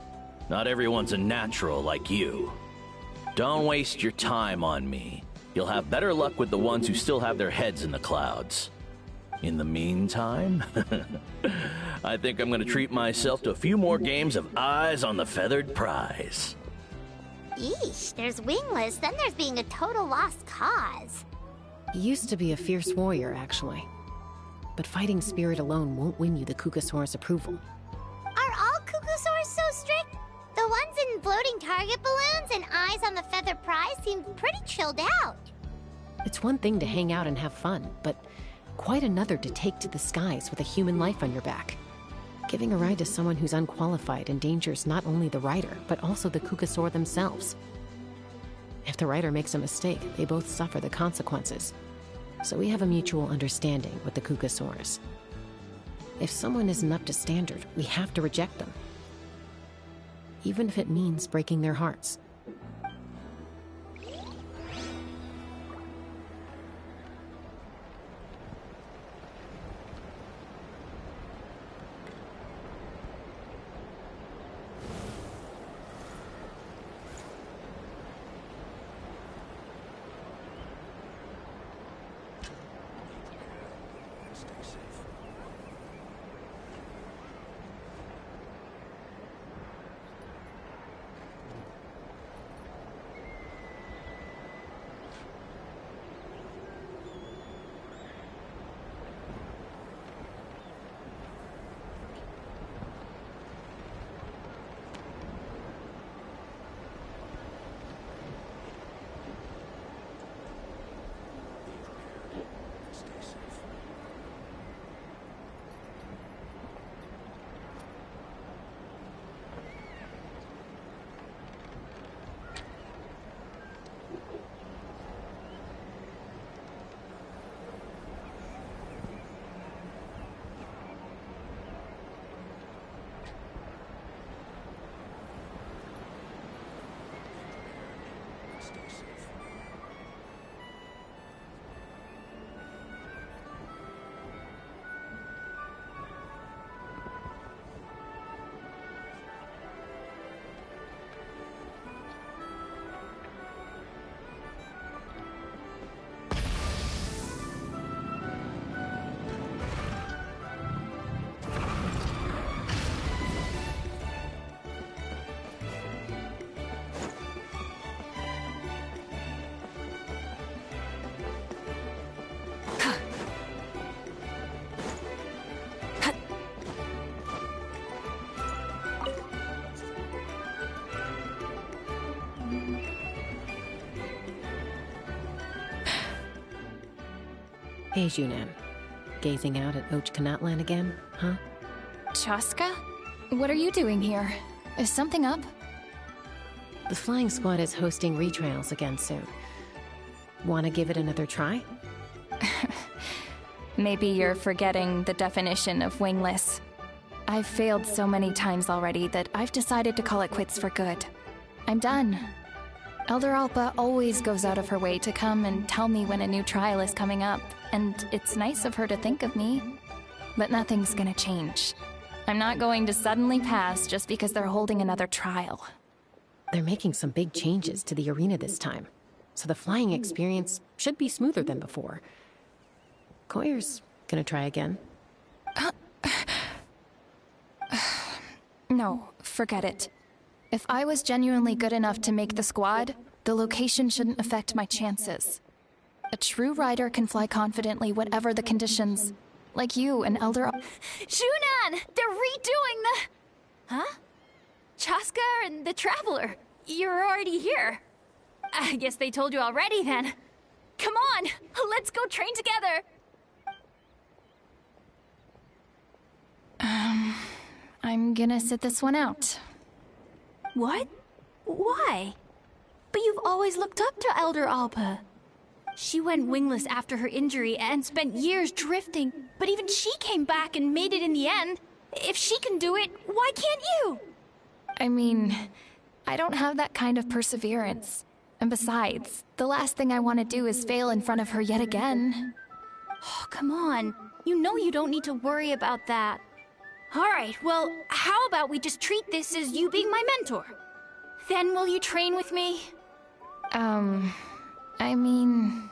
Not everyone's a natural like you. Don't waste your time on me. You'll have better luck with the ones who still have their heads in the clouds. In the meantime, I think I'm going to treat myself to a few more games of Eyes on the Feathered Prize. Yeesh, there's Wingless, then there's being a total lost cause. He used to be a fierce warrior, actually. But fighting spirit alone won't win you the Kukasaur's approval. Are all Kukasaurs so strict? The ones in floating target balloons and Eyes on the Feathered Prize seem pretty chilled out. It's one thing to hang out and have fun, but quite another to take to the skies with a human life on your back. Giving a ride to someone who's unqualified endangers not only the rider, but also the Kukasaur themselves. If the rider makes a mistake, they both suffer the consequences. So we have a mutual understanding with the Kukasaurs. If someone isn't up to standard, we have to reject them. Even if it means breaking their hearts. Hey, Junan. Gazing out at Ochkanatlan again, huh? Chaska? What are you doing here? Is something up? The flying squad is hosting retrials again soon. Wanna give it another try? Maybe you're forgetting the definition of wingless. I've failed so many times already that I've decided to call it quits for good. I'm done. Elder Alpa always goes out of her way to come and tell me when a new trial is coming up, and it's nice of her to think of me. But nothing's gonna change. I'm not going to suddenly pass just because they're holding another trial. They're making some big changes to the arena this time, so the flying experience should be smoother than before. Koyer's gonna try again. No, forget it. If I was genuinely good enough to make the squad, the location shouldn't affect my chances. A true rider can fly confidently whatever the conditions, like you and Elder... Shunan! They're redoing the... Huh? Chaska and the Traveler. You're already here. I guess they told you already then. Come on, let's go train together. I'm gonna sit this one out. What? Why? But you've always looked up to Elder Alpa. She went wingless after her injury and spent years drifting, but even she came back and made it in the end. If she can do it, why can't you? I mean, I don't have that kind of perseverance. And besides, the last thing I want to do is fail in front of her yet again. Oh, come on. You know you don't need to worry about that. Alright, well, how about we just treat this as you being my mentor? Then will you train with me? I mean...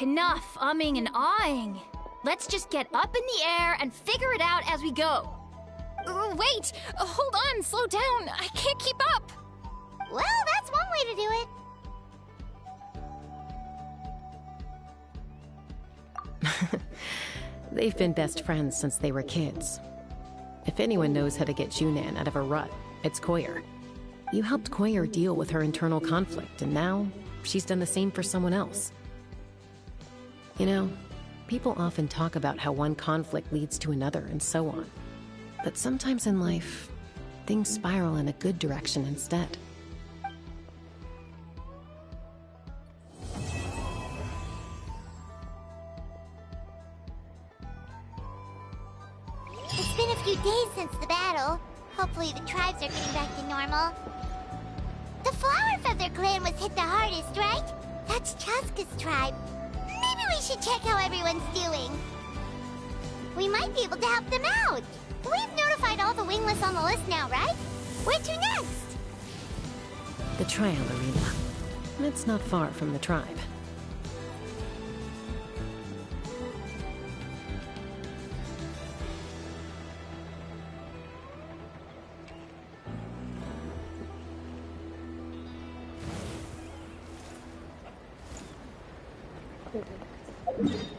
Enough umming and ahhing. Let's just get up in the air and figure it out as we go. Wait! Hold on, slow down. I can't keep up. Well, that's one way to do it. They've been best friends since they were kids. If anyone knows how to get Junan out of a rut, it's Koyer. You helped Koyer deal with her internal conflict, and now she's done the same for someone else. You know, people often talk about how one conflict leads to another and so on. But sometimes in life, things spiral in a good direction instead. It's been a few days since the battle. Hopefully the tribes are getting back to normal. The Flower Feather clan was hit the hardest, right? That's Chaska's tribe. Maybe we should check how everyone's doing. We might be able to help them out. We've notified all the wingless on the list now, right? Where to next? The trial arena. It's not far from the tribe. Good.